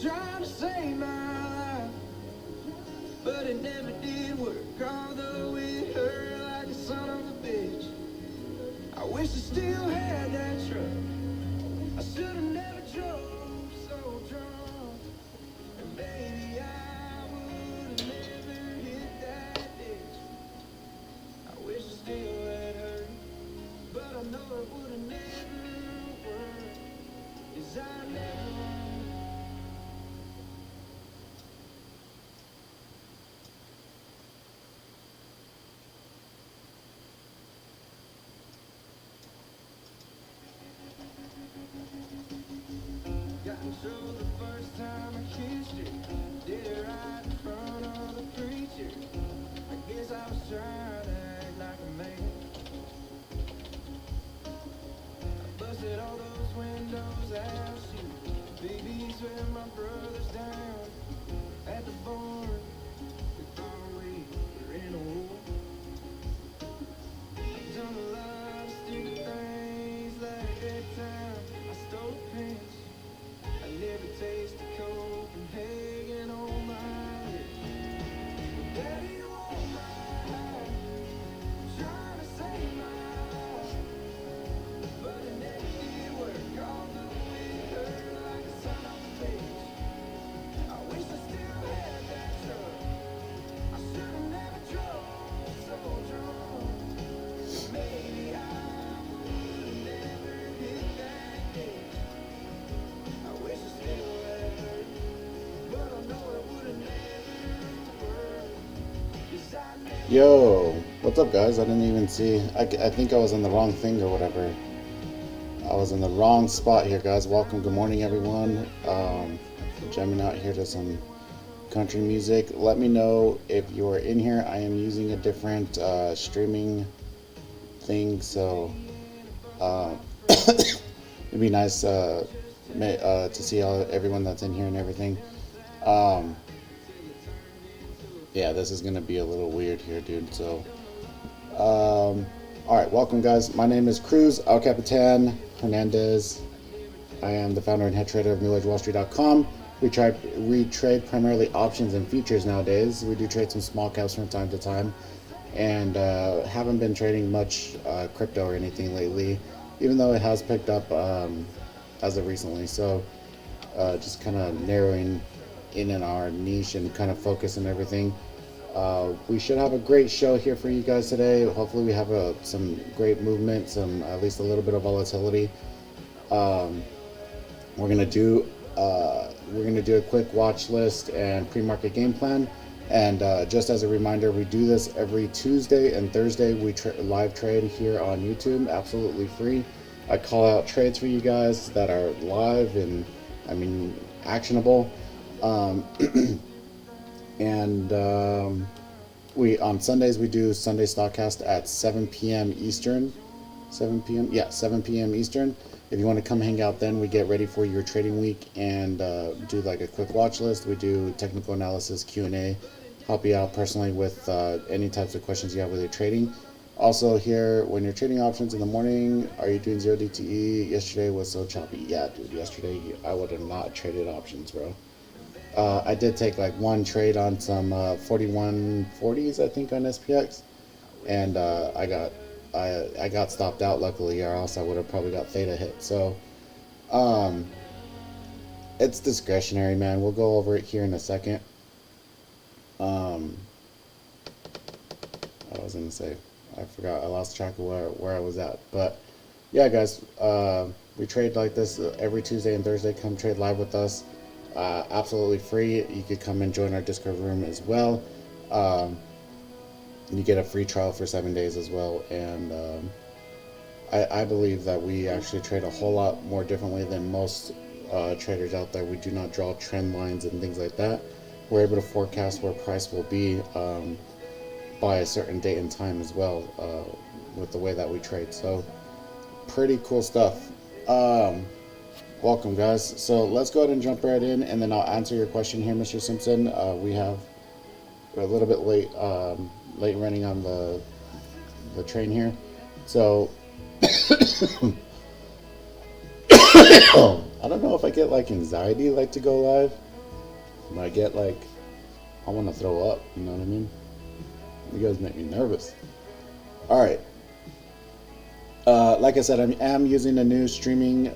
trying to save my life, but it never did work. Although it hurt like a son of a bitch. I wish I still had that truck. I should have never drove so drunk. And maybe I would have never hit that ditch. I wish I still had her, but I know it would have never worked. 'Cause I never. Got in trouble the first time I kissed her. Did it right in front of the preacher. I guess I was trying to act like a man. I busted all those windows out, shoot babies with my brothers down at the barn. We thought we were in a war. I've done a lot of stupid things like that time I stole pants. I never tasted Copenhagen on my lips. Daddy, you want my life, trying to save my life, but it never did work. Although it hurt like a son of a bitch. I wish I still had that truck. I should have never drove so drunk. Maybe I would have never hit that ditch. I wish I still had her, but I know it would have never worked. 'Cause I never. Yo, what's up, guys? I didn't even see. I think I was in the wrong thing or whatever. I was in the wrong spot here, guys. Welcome. Good morning, everyone. Jamming out here to some country music. Let me know if you're in here. I am using a different streaming thing, so it'd be nice to see everyone that's in here and everything. Yeah, this is gonna be a little weird here, dude. So, all right, welcome, guys. My name is Cruz El Capitan Hernandez. I am the founder and head trader of NewAgeWallStreet.com. We trade primarily options and futures nowadays. We do trade some small caps from time to time, and haven't been trading much crypto or anything lately, even though it has picked up as of recently. So just kind of narrowing in our niche and kind of focus and everything. We should have a great show here for you guys today. Hopefully we have some great movement, some at least a little bit of volatility. We're gonna do a quick watch list and pre-market game plan. And just as a reminder, we do this every Tuesday and Thursday. We live trade here on YouTube, absolutely free. I call out trades for you guys that are live and actionable. We on Sundays we do Sunday Stockcast at 7 p.m. Eastern. 7 p.m. Yeah, 7 p.m. Eastern. If you want to come hang out, then we get ready for your trading week and do like a quick watch list. We do technical analysis, Q&A, help you out personally with any types of questions you have with your trading. Also here, when you're trading options in the morning, are you doing 0 DTE? Yesterday was so choppy. Yeah, dude, yesterday I would have not traded options, bro. I did take like one trade on some 4140s, I think, on SPX, and I got stopped out luckily, or else I would have probably got theta hit. So it's discretionary, man. We'll go over it here in a second. I was gonna say, I forgot, I lost track of where I was at, but yeah, guys, we trade like this every Tuesday and Thursday. Come trade live with us. Absolutely free. You could come and join our Discord room as well. You get a free trial for 7 days as well. And I believe that we actually trade a whole lot more differently than most traders out there. We do not draw trend lines and things like that. We're able to forecast where price will be by a certain date and time as well, with the way that we trade. So pretty cool stuff. Welcome, guys. So let's go ahead and jump right in, and then I'll answer your question here, Mr. Simpson. We're a little bit late running on the train here. So I don't know if I get like anxiety like to go live. I get like, I want to throw up. You know what I mean? You guys make me nervous. All right. Like I said, I am using a new streaming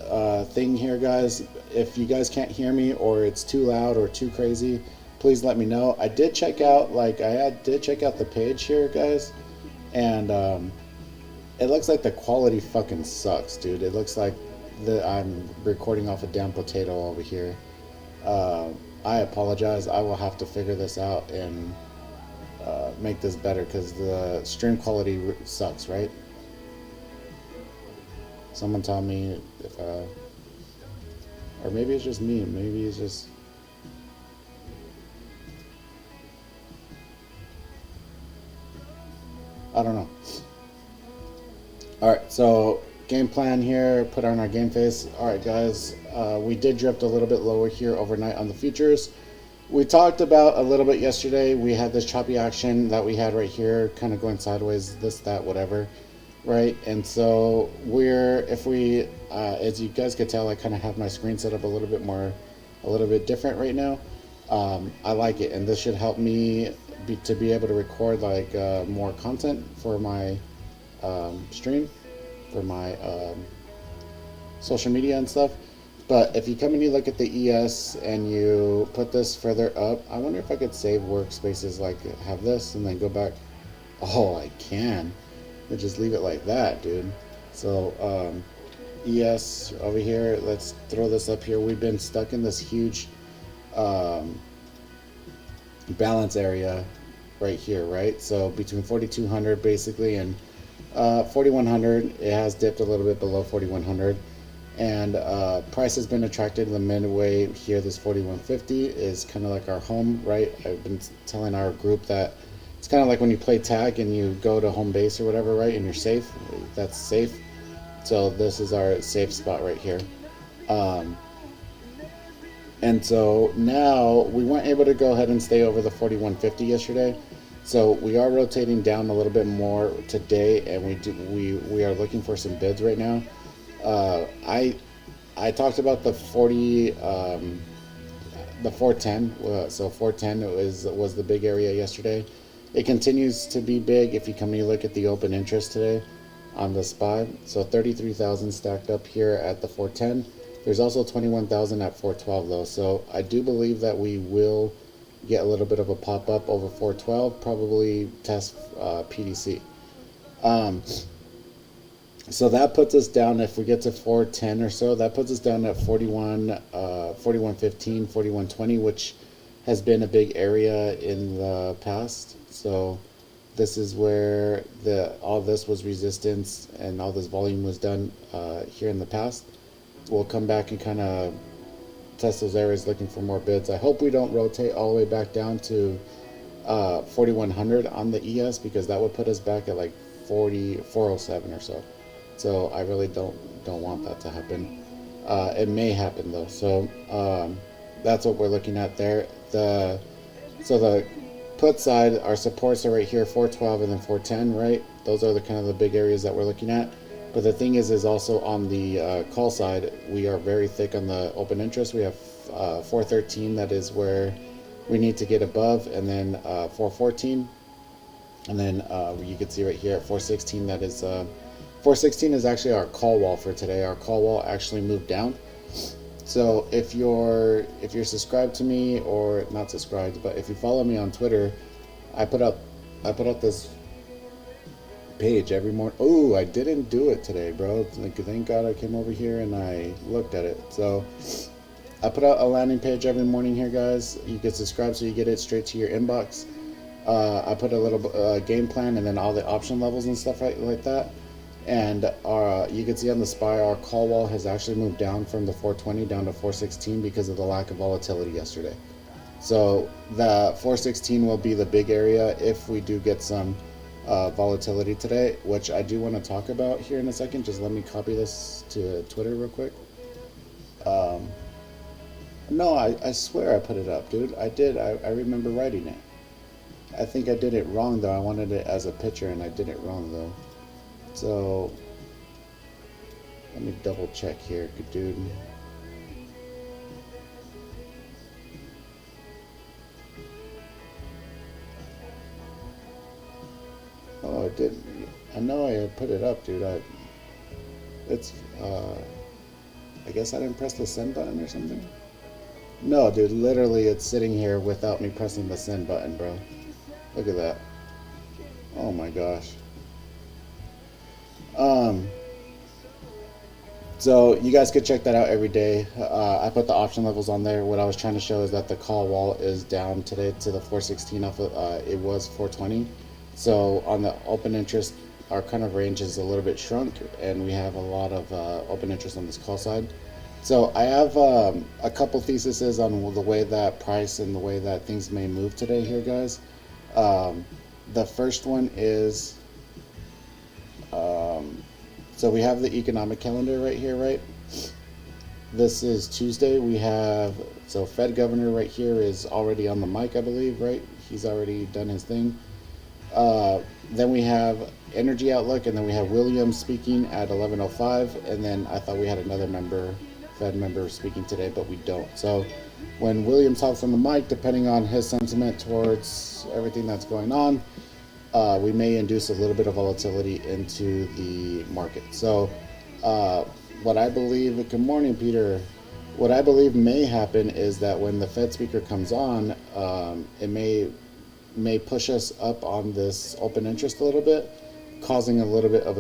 thing here, guys. If you guys can't hear me or it's too loud or too crazy, please let me know. I did check out, did check out the page here, guys, and it looks like the quality fucking sucks, dude. It looks like I'm recording off a damn potato over here. Uh, I apologize. I will have to figure this out and make this better because the stream quality sucks, right? Someone tell me if, or maybe it's just me. Maybe it's just. I don't know. All right, so game plan here. Put on our game face. All right, guys. We did drift a little bit lower here overnight on the futures. We talked about a little bit yesterday. We had this choppy action that we had right here, kind of going sideways, this, that, whatever, right? And so if we, as you guys could tell, I kind of have my screen set up a little bit more, a little bit different right now. I like it, and this should help me to be able to record like more content for my stream, for my social media and stuff. But if you come and you look at the ES and you put this further up, I wonder if I could save workspaces, like have this and then go back. Oh, I can. And just leave it like that, dude. So ES over here, let's throw this up here. We've been stuck in this huge balance area right here, right? So between 4,200 basically and 4,100, it has dipped a little bit below 4,100. And price has been attracted to the midway here. This 4150 is kind of like our home, right? I've been telling our group that it's kind of like when you play tag and you go to home base or whatever, right? And you're safe. That's safe. So this is our safe spot right here. And so now we weren't able to go ahead and stay over the 4150 yesterday. So we are rotating down a little bit more today, and we are looking for some bids right now. I talked about the 410. So 410 was the big area yesterday. It continues to be big if you come and you look at the open interest today on the SPY. So 33,000 stacked up here at the 410. There's also 21,000 at 412 though. So I do believe that we will get a little bit of a pop up over 412, probably test PDC. So that puts us down, if we get to 410 or so, that puts us down at 4115, 4120, which has been a big area in the past. So this is where all this was resistance and all this volume was done here in the past. We'll come back and kind of test those areas looking for more bids. I hope we don't rotate all the way back down to 4100 on the ES, because that would put us back at like 407 or so. So I really don't want that to happen. It may happen though. So that's what we're looking at there. So the put side, our supports are right here, 412 and then 410, right? Those are the kind of the big areas that we're looking at. But the thing is also on the call side, we are very thick on the open interest. We have 413, that is where we need to get above, and then 414, and then you can see right here at 416, that is 416 is actually our call wall for today. Our call wall actually moved down. So if you're subscribed to me, or not subscribed, but if you follow me on Twitter, I put up this page every morning. Oh, I didn't do it today, bro. Like, thank God I came over here and I looked at it. So I put out a landing page every morning here, guys. You can subscribe so you get it straight to your inbox. I put a little game plan and then all the option levels and stuff like that. And you can see on the SPY, our call wall has actually moved down from the 420 down to 416 because of the lack of volatility yesterday. So the 416 will be the big area if we do get some volatility today, which I do want to talk about here in a second. Just let me copy this to Twitter real quick. No, I swear I put it up, dude. I did. I remember writing it. I think I did it wrong though. I wanted it as a picture and I did it wrong though. So let me double check here, dude. did. I know I put it up, dude. It's. I guess I didn't press the send button or something. No, dude. Literally, it's sitting here without me pressing the send button, bro. Look at that. Oh my gosh. Um. So you guys could check that out every day. I put the option levels on there. What I was trying to show is that the call wall is down today to the 416 off of, it was 420. So on the open interest, our kind of range is a little bit shrunk, and we have a lot of open interest on this call side. So I have a couple theses on the way that price and the way that things may move today here, guys. The first one is, so we have the economic calendar right here, right? This is Tuesday. We have, so Fed governor right here is already on the mic, I believe, right? He's already done his thing. Then we have energy outlook, and then we have Williams speaking at 11:05, and then I thought we had another member, Fed member, speaking today, but we don't. So when Williams hops on the mic, depending on his sentiment towards everything that's going on, we may induce a little bit of volatility into the market. So what I believe, good morning, Peter. What I believe may happen is that when the Fed speaker comes on, it may push us up on this open interest a little bit, causing a little bit of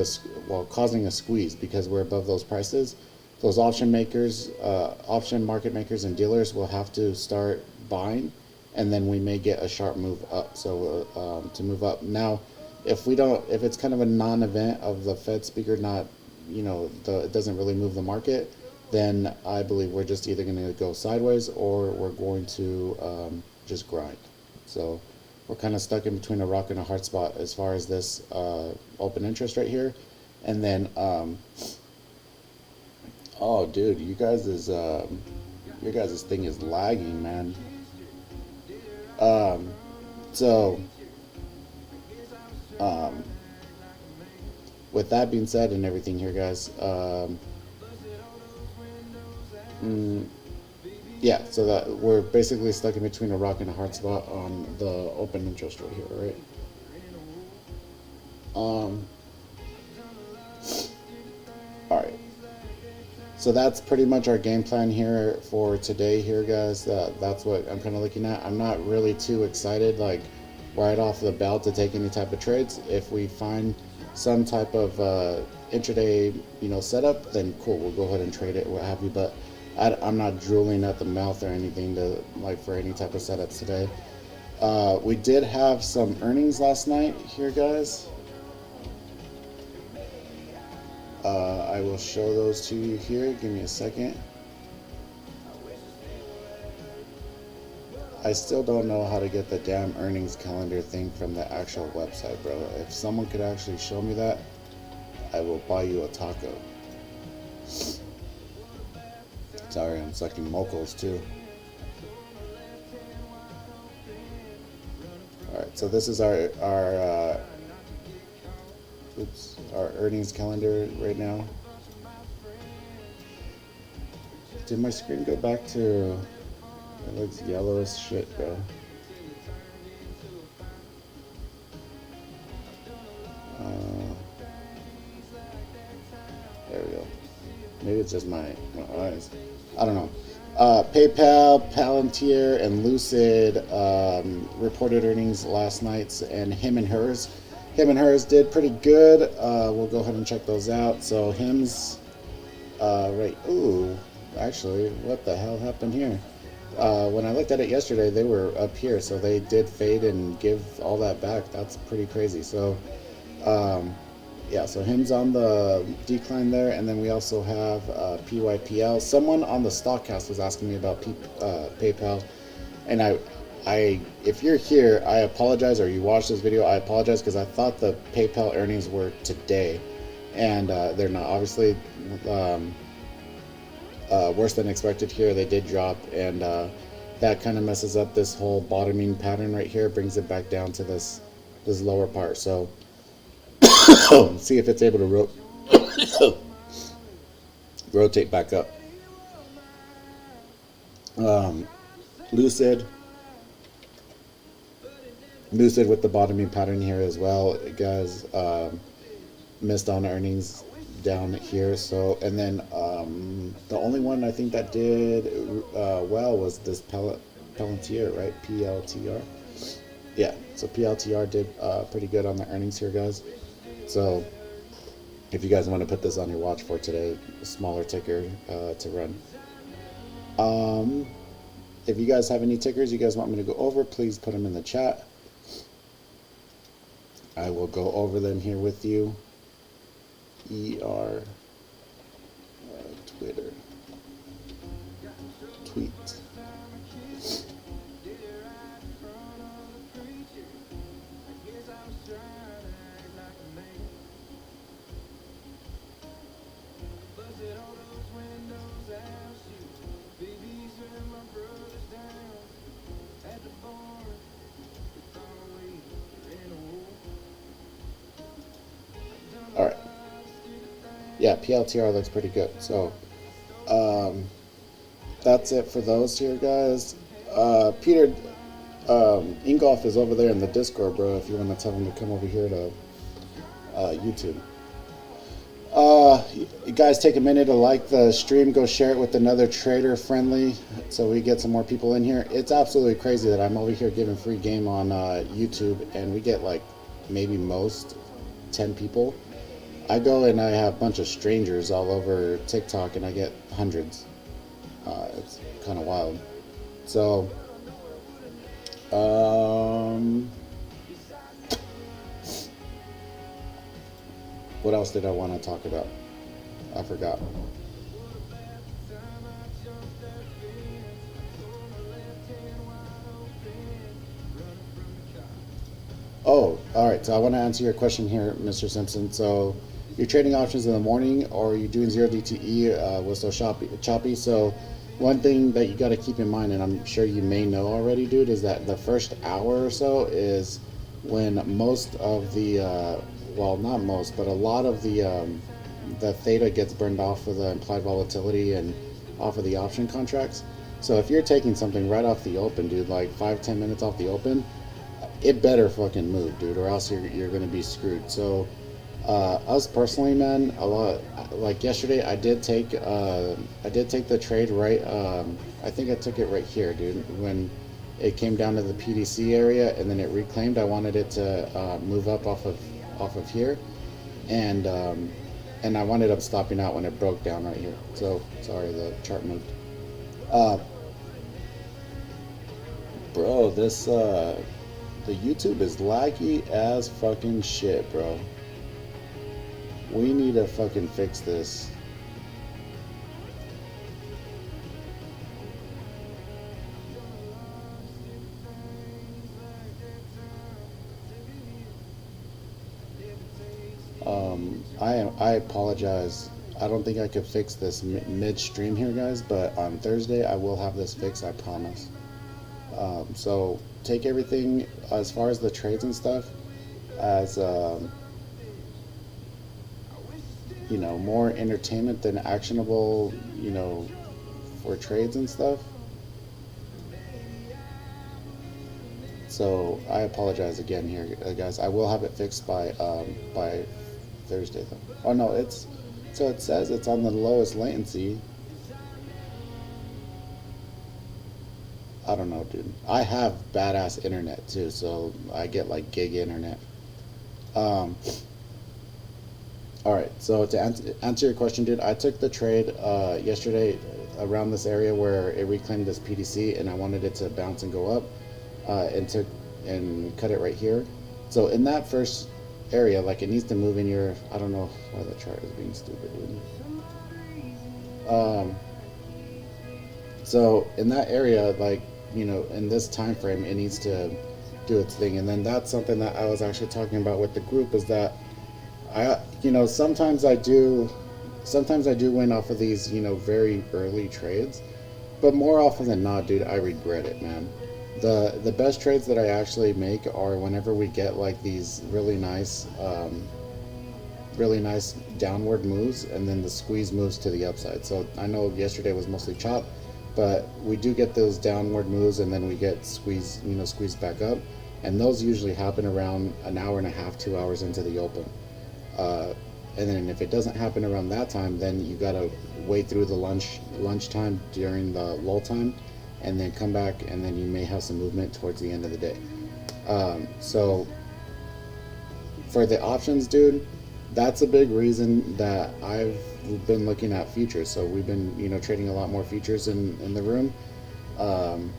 causing a squeeze because we're above those prices. Those option makers, option market makers and dealers will have to start buying, and then we may get a sharp move up. So to move up now, if it's kind of a non-event of the Fed speaker not, it doesn't really move the market, then I believe we're just either going to go sideways or we're going to just grind. So we're kind of stuck in between a rock and a hard spot as far as this open interest right here. And then, oh, dude, your guys' thing is lagging, man. So, with that being said and everything here, guys, yeah, so that we're basically stuck in between a rock and a hard spot on the open interest right here, right? All right. So that's pretty much our game plan here for today here, guys. That's what I'm kind of looking at. I'm not really too excited, like right off the bat, to take any type of trades. If we find some type of intraday, setup, then cool, we'll go ahead and trade it, what have you. But I'm not drooling at the mouth or anything for any type of setups today. We did have some earnings last night here, guys. I will show those to you here. Give me a second. I still don't know how to get the damn earnings calendar thing from the actual website, bro. If someone could actually show me that, I will buy you a taco. Sorry, I'm sucking mocos too. Alright, so this is our earnings calendar right now. Did my screen go back to, it looks yellow as shit, bro. There we go. Maybe it's just my eyes. I don't know. PayPal, Palantir, and Lucid reported earnings last night, and him and hers did pretty good. We'll go ahead and check those out. So him's right. Ooh, actually, what the hell happened here? When I looked at it yesterday, they were up here, so they did fade and give all that back. That's pretty crazy. So yeah, so him's on the decline there, and then we also have PYPL. Someone on the Stockcast was asking me about PayPal, and I, if you're here, I apologize, or you watched this video, I apologize, because I thought the PayPal earnings were today, and they're not. Obviously, worse than expected here. They did drop, and that kind of messes up this whole bottoming pattern right here, brings it back down to this lower part. So see if it's able to rotate back up. Lucid, Lucid with the bottoming pattern here as well, guys. Missed on earnings down here. So, and then the only one I think that did well was this Palantir, right? PLTR. Yeah, so PLTR did pretty good on the earnings here, guys. So if you guys want to put this on your watch for today, a smaller ticker to run. If you guys have any tickers you guys want me to go over, please put them in the chat. I will go over them here with you. ER, Twitter, tweet. All right. Yeah, PLTR looks pretty good. So that's it for those here, guys. Peter Ingolf is over there in the Discord, bro. If you want to tell him to come over here to YouTube. You guys take a minute to like the stream. Go share it with another trader friendly, so we get some more people in here. It's absolutely crazy that I'm over here giving free game on YouTube, and we get like maybe most 10 people. I go and I have a bunch of strangers all over TikTok, and I get hundreds. It's kind of wild. So, what else did I want to talk about? I forgot. Oh, all right. So I want to answer your question here, Mr. Simpson. So you're trading options in the morning, or are you doing zero DTE was so choppy? So one thing that you got to keep in mind, and I'm sure you may know already, dude, is that the first hour or so is when most of the, well, not most, but a lot of the theta gets burned off of the implied volatility and off of the option contracts. So if you're taking something right off the open, dude, like 5-10 minutes off the open, it better fucking move, dude, or else you're gonna be screwed. So us personally, man, a lot, like yesterday I did take the trade right, I think I took it right here, dude, when it came down to the PDC area and then it reclaimed. I wanted it to move up off of here, and I wound up stopping out when it broke down right here. So sorry, the chart moved. Bro, this the YouTube is laggy as fucking shit, bro. We need to fucking fix this. I apologize. I don't think I could fix this midstream here, guys, but on Thursday I will have this fixed, I promise. So take everything as far as the trades and stuff as you know, more entertainment than actionable, you know, for trades and stuff. So I apologize again here, guys. I will have it fixed by Thursday though. Oh no, it's, so it says it's on the lowest latency. I don't know, dude. I have badass internet too, so I get like gig internet. All right, so to answer your question, dude, I took the trade yesterday around this area where it reclaimed this PDC, and I wanted it to bounce and go up, and cut it right here. So in that first area, like, it needs to move in your, I don't know why the chart is being stupid, dude. So in that area, like, you know, in this time frame, it needs to do its thing. And then that's something that I was actually talking about with the group, is that you know, sometimes I do win off of these, you know, very early trades, but more often than not, dude, I regret it, man. The best trades that I actually make are whenever we get like these really nice downward moves, and then the squeeze moves to the upside. So I know yesterday was mostly chop, but we do get those downward moves, and then we get squeezed back up. and those usually happen around an hour and a half, 2 hours into the open. Uh, and then if it doesn't happen around that time, then you gotta wait through the lunchtime during the lull time, and then come back, and then you may have some movement towards the end of the day. So for the options, dude, that's a big reason that I've been looking at futures. So we've been, trading a lot more futures in the room. Um,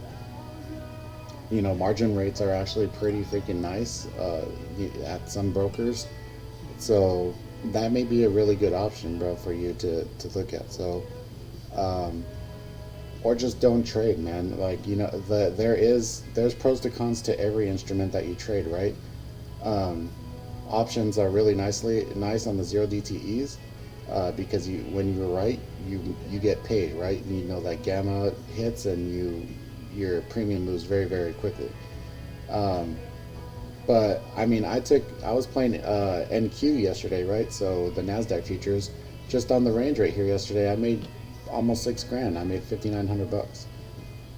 Margin rates are actually pretty freaking nice at some brokers. So that may be a really good option, bro, for you to look at. So, um, or just don't trade, man. Like, there's pros to cons to every instrument that you trade, right? Um, Options are really nice on the zero DTEs, because when you're right, you get paid, right? You know that gamma hits, and your premium moves very, very quickly. Um, but I mean, I was playing NQ yesterday, right? So the Nasdaq futures, just on the range right here yesterday, I made almost 6 grand. I made 5,900 bucks,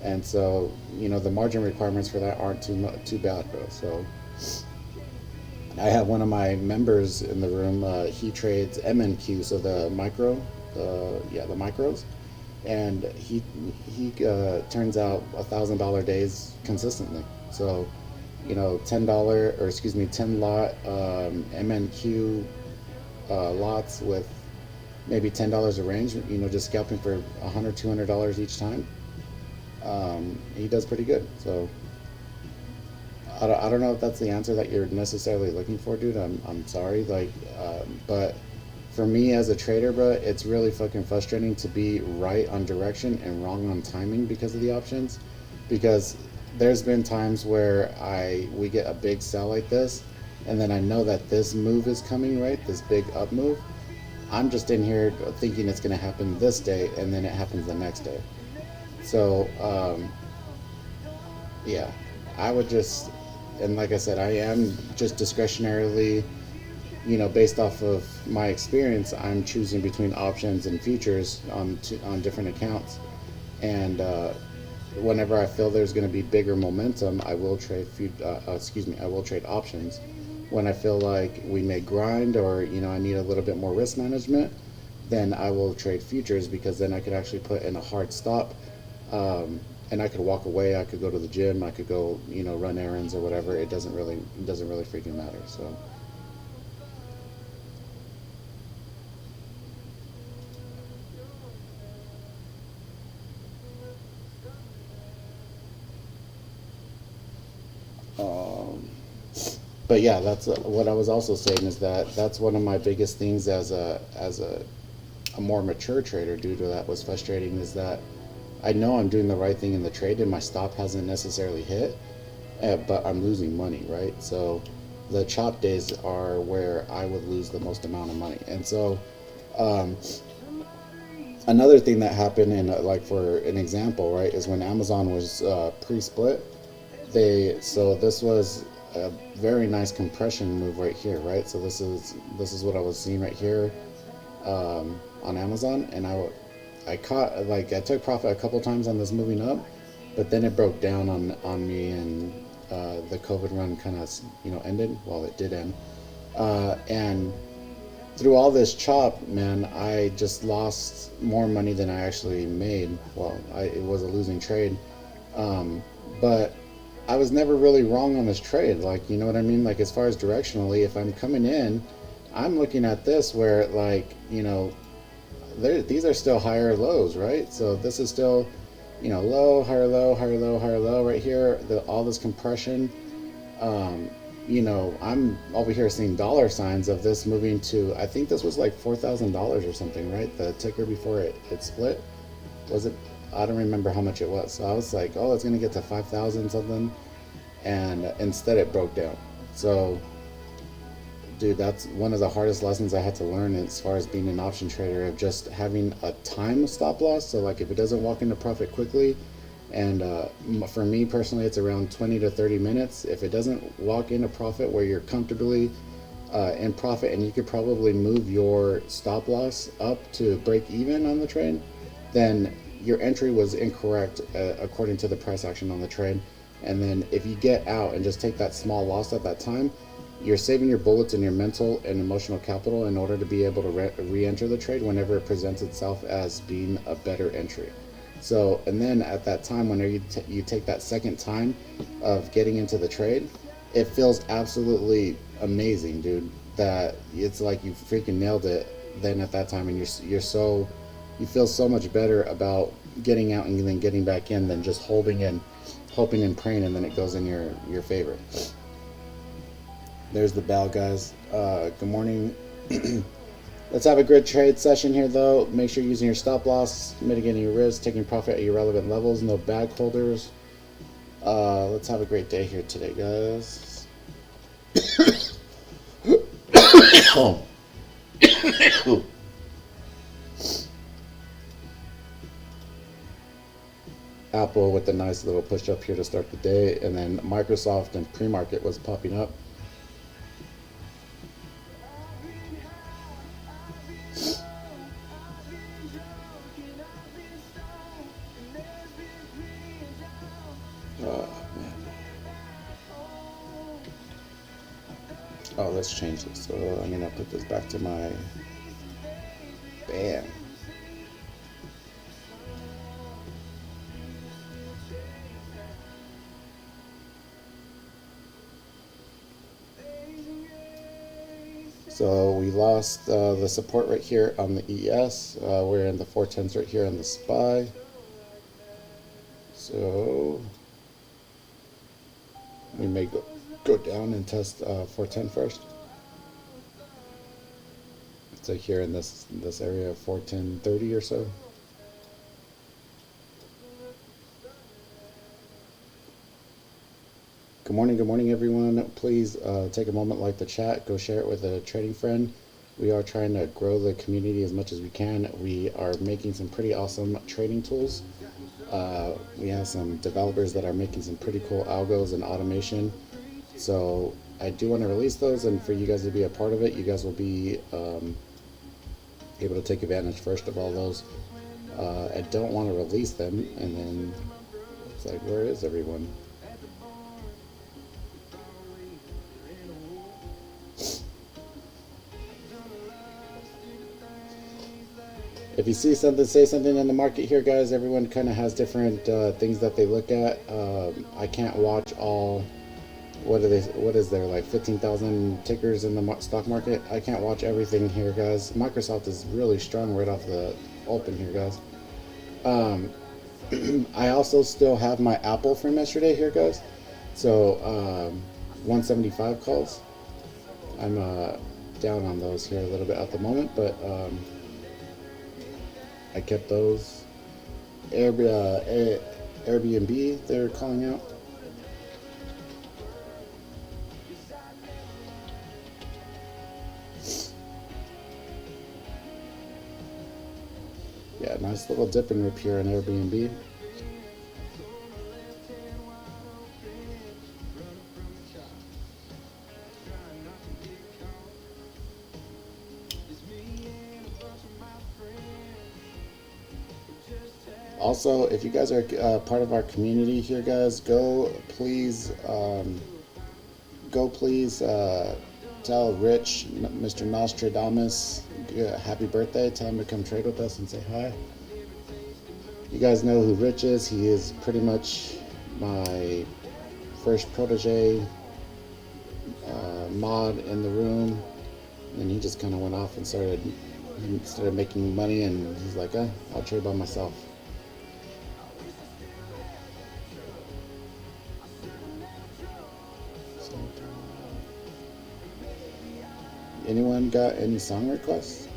and so the margin requirements for that aren't too bad, bro. So I have one of my members in the room. He trades MNQ, so the micro, the micros, and he turns out $1,000 days consistently. So, $10, or excuse me, 10 lot MNQ lots with maybe $10 a range. Just scalping for $100, $200 each time. He does pretty good. So I don't know if that's the answer that you're necessarily looking for, dude. I'm sorry, like, but for me as a trader, bro, it's really fucking frustrating to be right on direction and wrong on timing because of the options. Because there's been times where we get a big sell like this, and then I know that this move is coming, right? This big up move. I'm just in here thinking it's gonna happen this day, and then it happens the next day. So, yeah, I would just, and like I said, I am just discretionarily, based off of my experience, I'm choosing between options and futures on different accounts. And whenever I feel there's going to be bigger momentum, I will trade I will trade options. When I feel like we may grind, or I need a little bit more risk management, then I will trade futures, because then I could actually put in a hard stop. And I could walk away. I could go to the gym. I could go, run errands or whatever. It doesn't really freaking matter. So, um, but yeah, that's what I was also saying, is that that's one of my biggest things as a more mature trader. Due to that, was frustrating, is that I know I'm doing the right thing in the trade, and my stop hasn't necessarily hit, but I'm losing money, right? So the chop days are where I would lose the most amount of money. And so, um, another thing that happened, in like, for an example, right, is when Amazon was pre-split. So this was a very nice compression move right here, right? So this is what I was seeing right here, on Amazon, and I took profit a couple times on this moving up, but then it broke down on me, and the COVID run kind of ended. Well, it did end, and through all this chop, man, I just lost more money than I actually made. Well, it was a losing trade, but I was never really wrong on this trade. Like, you know what I mean? Like, as far as directionally, if I'm coming in, I'm looking at this where, like, these are still higher lows, right? So this is still, low, higher low, higher low, higher low right here. All this compression. I'm over here seeing dollar signs of this moving to, I think this was like $4,000 or something, right? The ticker before it split. Was it? I don't remember how much it was. So I was like, oh, it's going to get to 5,000 something. And instead it broke down. So, dude, that's one of the hardest lessons I had to learn as far as being an option trader, of just having a time stop loss. So, like, if it doesn't walk into profit quickly, and for me personally, it's around 20 to 30 minutes. If it doesn't walk into profit where you're comfortably in profit, and you could probably move your stop loss up to break even on the trade, then your entry was incorrect according to the price action on the trade. And then if you get out and just take that small loss at that time, you're saving your bullets and your mental and emotional capital in order to be able to re-enter the trade whenever it presents itself as being a better entry. So, and then at that time, whenever you take that second time of getting into the trade, it feels absolutely amazing, dude. That it's like you freaking nailed it. Then at that time, and you feel so much better about getting out and then getting back in than just holding and hoping and praying, and then it goes in your favor. There's the bell, guys. Good morning. Let's have a good trade session here, though. Make sure you're using your stop loss, mitigating your risk, taking profit at your relevant levels. No bag holders. Let's have a great day here today, guys. Apple with a nice little push up here to start the day, and then Microsoft and pre-market was popping up. Oh, let's change this. So I'm gonna put this back to my bam. So we lost the support right here on the ES. We're in the 410s right here on the SPY. So we may go down and test 410 first. So here in this area of 410.30 or so. Good morning, everyone. Please take a moment, like the chat, go share it with a trading friend. We are trying to grow the community as much as we can. We are making some pretty awesome trading tools. We have some developers that are making some pretty cool algos and automation. So I do want to release those, and for you guys to be a part of it, you guys will be able to take advantage first of all those. I don't want to release them, and then it's like, where is everyone? If you see something, say something in the market here, guys. Everyone kind of has different things that they look at. I can't watch all. What is there, like 15,000 tickers in the stock market? I can't watch everything here, guys. Microsoft is really strong right off the open here, guys. I also still have my Apple from yesterday here, guys. So 175 calls. I'm down on those here a little bit at the moment, but I kept those. Airbnb, they're calling out. Yeah, nice little dip and rip here on Airbnb. Also, if you guys are part of our community here, guys, go please tell Rich, Mr. Nostradamus, happy birthday. Tell him to come trade with us and say hi. You guys know who Rich is. He is pretty much my first protege mod in the room. And he just kind of went off and started making money, and he's like, I'll trade by myself. Anyone got any song requests?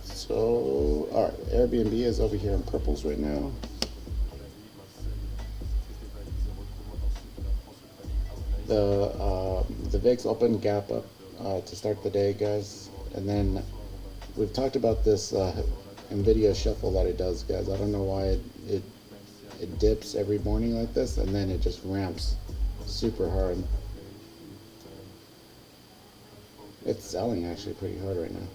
So, alright, Airbnb is over here in purples right now. The VIX open gap up to start the day, guys, and then we've talked about this NVIDIA shuffle that it does, guys. I don't know why it dips every morning like this, and then it just ramps super hard. It's selling actually pretty hard right now.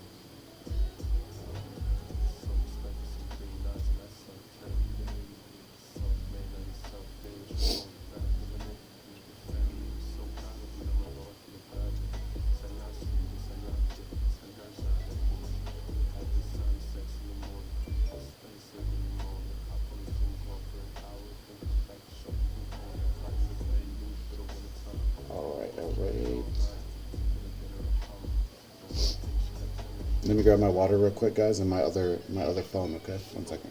All right, all right. Let me grab my water real quick, guys, and my other phone. Okay, 1 second.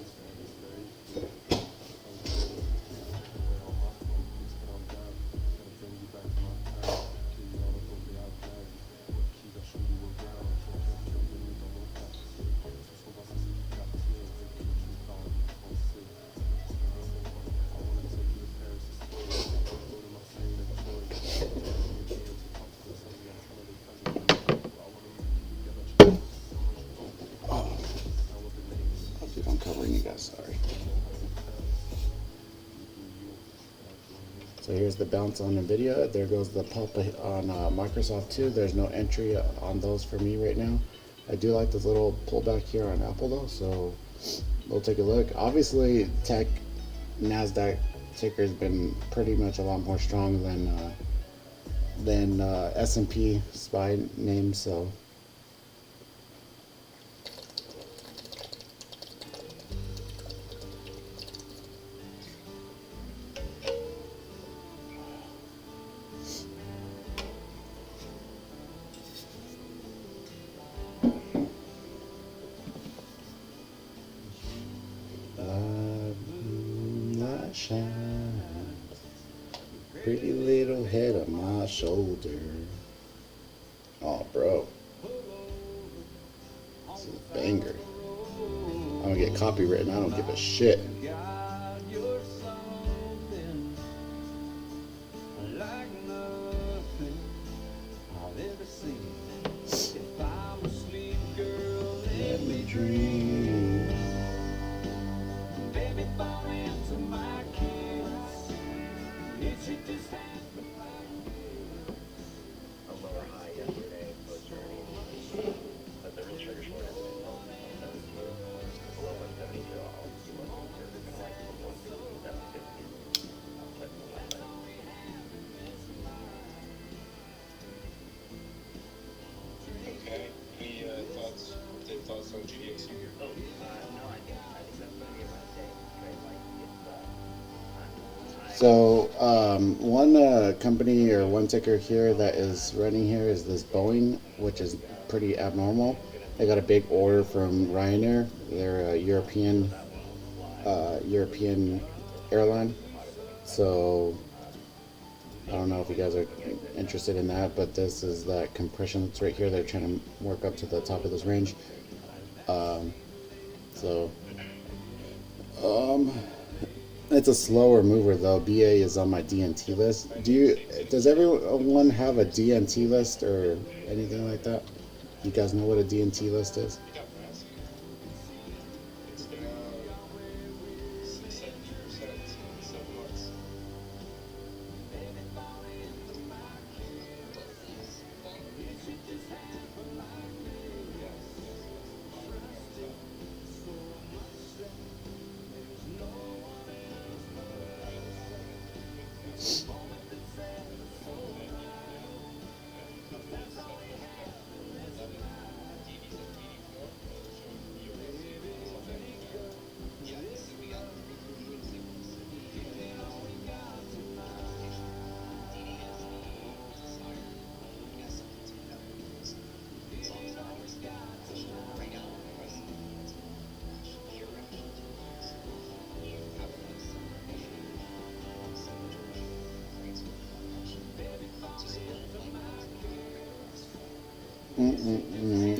Dude, I'm covering you guys. Sorry. So here's the bounce on NVIDIA. There goes the pulp on Microsoft too. There's no entry on those for me right now. I do like this little pullback here on Apple though, so we'll take a look. Obviously, tech Nasdaq ticker has been pretty much a lot more strong than S&P SPY names. So light shines, pretty little head on my shoulder. Oh, bro, this is a banger. I'm gonna get copywritten. I don't give a shit. God, you're something like nothing I've ever seen. If I'm asleep, girl, Let me dream. baby, fall into my kiss. It's you just A lower high yesterday, post earnings, but the real trigger short is below 172. You must consider kind of like 160, 750. But Okay. Any thoughts on GDX here? no, I think that's going to be my day. Right? Like it's So one company or one ticker here that is running here is this Boeing, which is pretty abnormal. They got a big order from Ryanair. They're a European airline. So I don't know if you guys are interested in that, but this is that compression that's right here. They're trying to work up to the top of this range. So it's a slower mover though. BA is on my DNT list. Does everyone have a DNT list or anything like that? You guys know what a DNT list is? We got massive. It's down 70% in 7 months.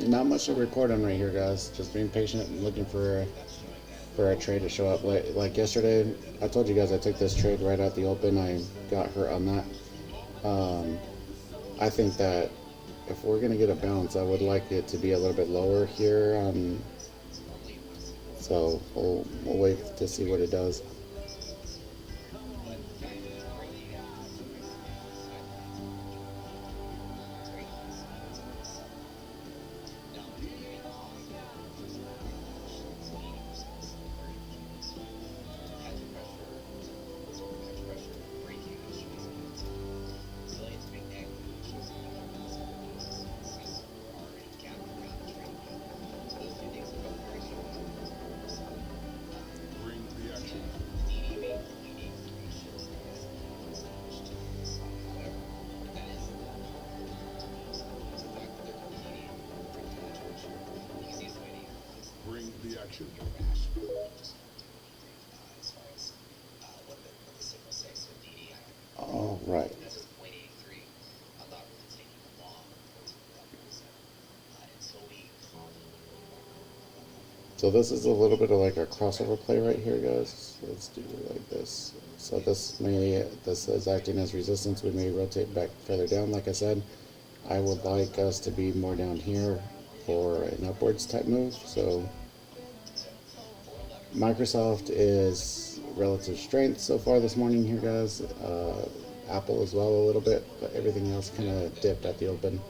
Not much to report on right here, guys. Just being patient and looking for a trade to show up. Like yesterday, I told you guys I took this trade right at the open. I got hurt on that. Um, I think that if we're gonna get a bounce, I would like it to be a little bit lower here. So we'll wait to see what it does. Bring the action. Bring the action. All right. So this is a little bit of like a crossover play right here, guys. So let's do it like this. So this is acting as resistance. We may rotate back further down, like I said. I would like us to be more down here for an upwards type move. So Microsoft is relative strength so far this morning here, guys. Apple as well a little bit, but everything else kind of dipped at the open.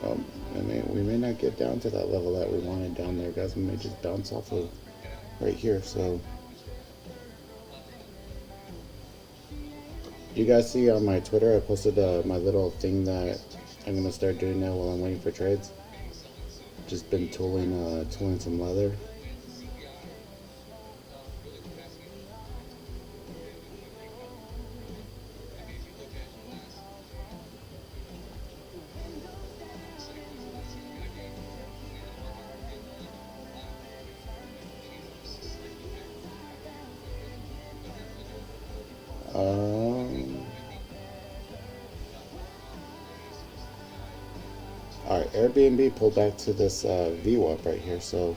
Um, we may not get down to that level that we wanted down there, guys. We may just bounce off of right here. So you guys see on my Twitter, I posted my little thing that I'm gonna start doing now while I'm waiting for trades. Just been tooling some leather. All right, Airbnb pulled back to this VWAP right here. So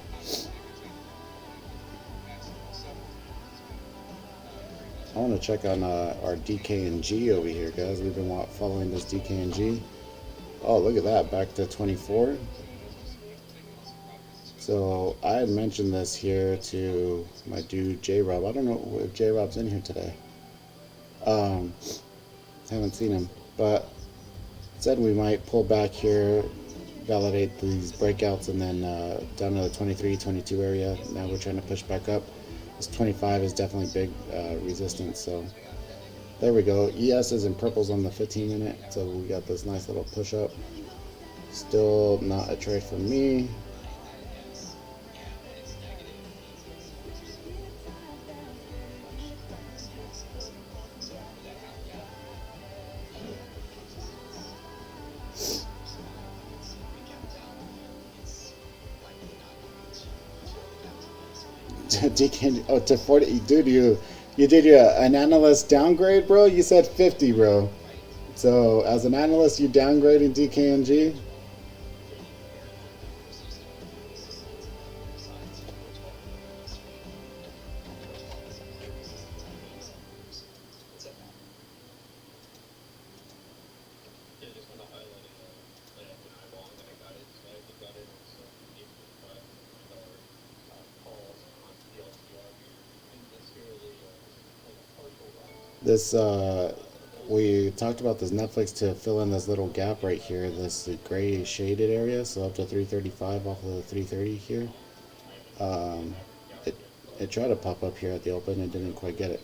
I want to check on our DKNG over here, guys. We've been following this DKNG. Oh, look at that, back to 24. So I had mentioned this here to my dude J-Rob. I don't know if J-Rob's in here today. Um, haven't seen him, but said we might pull back here, validate these breakouts, and then down to the 23, 22 area. Now we're trying to push back up. This 25 is definitely big resistance. So there we go. ES is in purples on the 15 minute. So we got this nice little push up. Still not a trade for me. Oh, to 40, dude, you did an analyst downgrade, bro. You said 50, bro. So as an analyst, you downgrading DKNG. This we talked about this Netflix to fill in this little gap right here, this gray shaded area, so up to 335 off of the 330 here. Um, it it tried to pop up here at the open and didn't quite get it.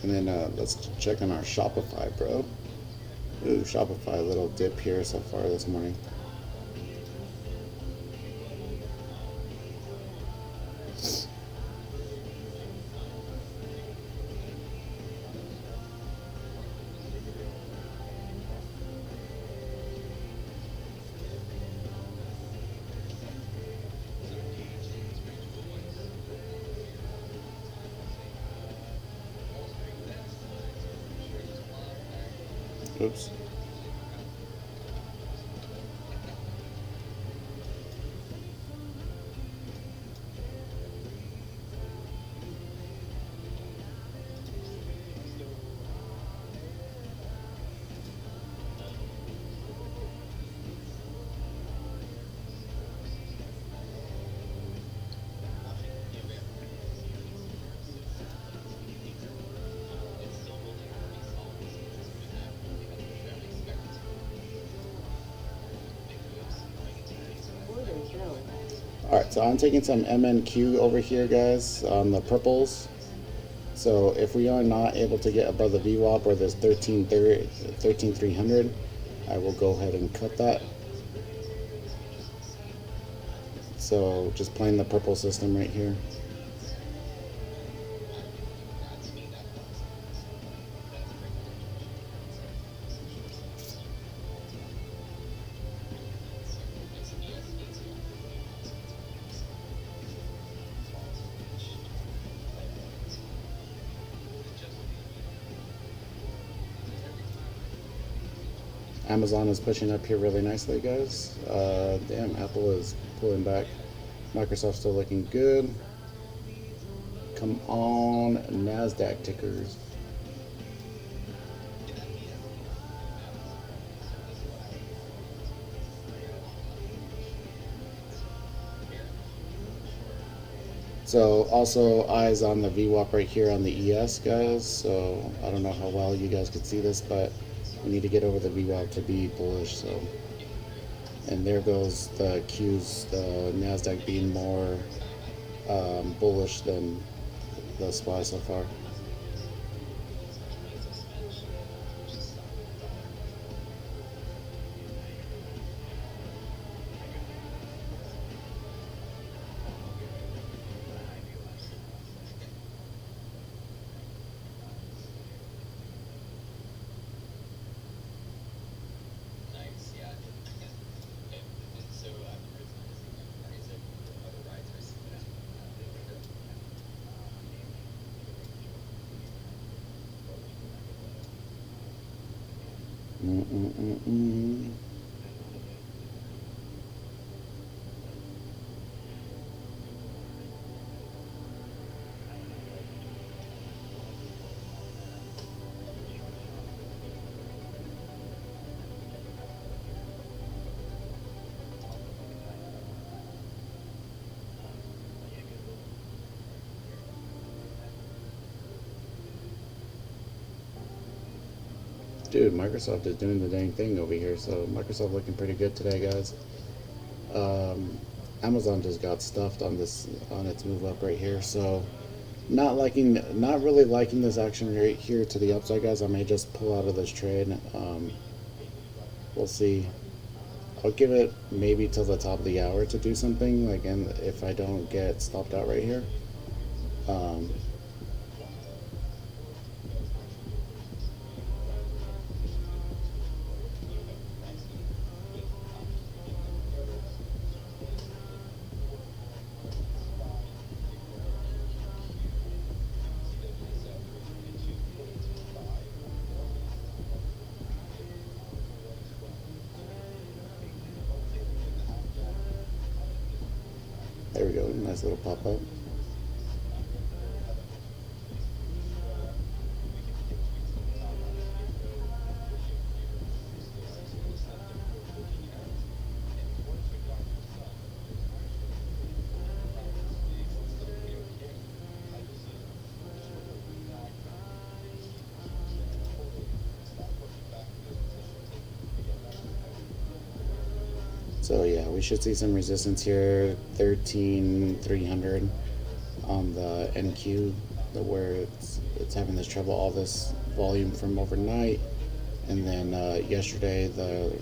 And then let's check on our Shopify, bro. Ooh, Shopify, a little dip here so far this morning. Oops. Alright, so I'm taking some MNQ over here, guys, on the purples. So if we are not able to get above the VWAP or this 13,300, I will go ahead and cut that. So just playing the purple system right here. Amazon is pushing up here really nicely, guys. Damn, Apple is pulling back. Microsoft's still looking good. Come on, NASDAQ tickers. So also eyes on the VWAP right here on the ES, guys. So I don't know how well you guys could see this, but we need to get over the VWAP to be bullish. So, and there goes the Qs, the NASDAQ being more bullish than the SPY so far. Dude, Microsoft is doing the dang thing over here. So Microsoft looking pretty good today, guys. Amazon just got stuffed on this on its move up right here. So not really liking this action right here to the upside, guys. I may just pull out of this trade. We'll see. I'll give it maybe till the top of the hour to do something. Like, and if I don't get stopped out right here. There we go, nice little pop up. So yeah, we should see some resistance here, 13,300 on the NQ. where it's having this trouble, all this volume from overnight, and then yesterday the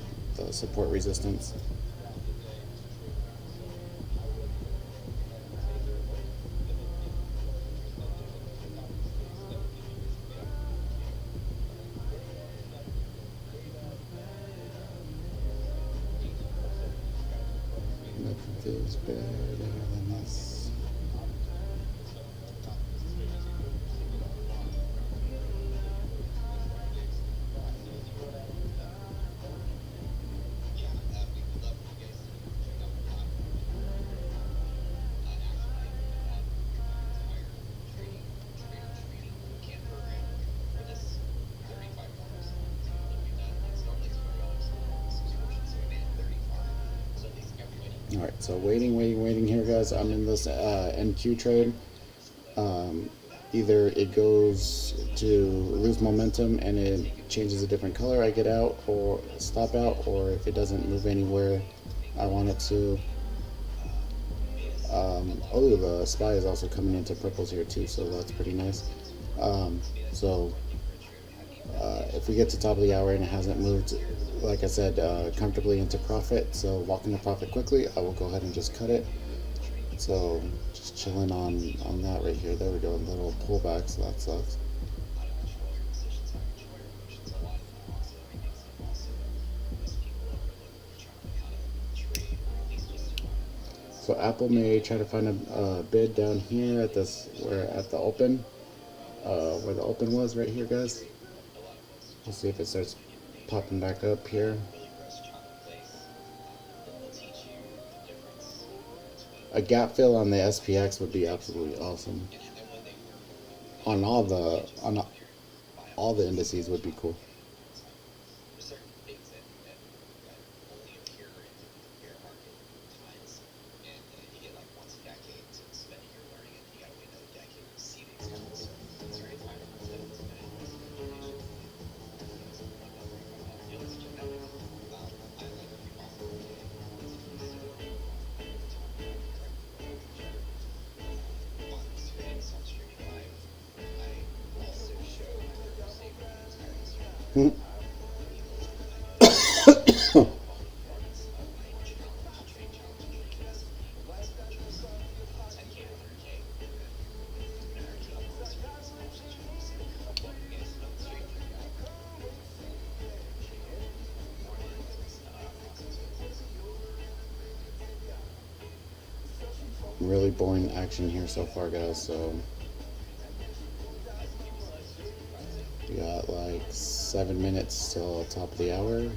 support resistance. Nothing feels better than this. All right, so waiting here, guys. I'm in this NQ trade. Um, Either it goes to lose momentum and it changes a different color, I get out or stop out, or if it doesn't move anywhere I want it to. Oh, the SPY is also coming into purples here too, so that's pretty nice. So if we get to top of the hour and it hasn't moved, like I said, comfortably into profit, so walk into profit quickly, I will go ahead and just cut it. So just chilling on that right here. There we go, a little pullback, so that sucks. So Apple may try to find a bid down here at this, where at the open, where the open was right here, guys. We'll see if it starts popping back up here. A gap fill on the SPX would be absolutely awesome. On all the indices would be cool. Really boring action here so far, guys. So we got like 7 minutes till top of the hour.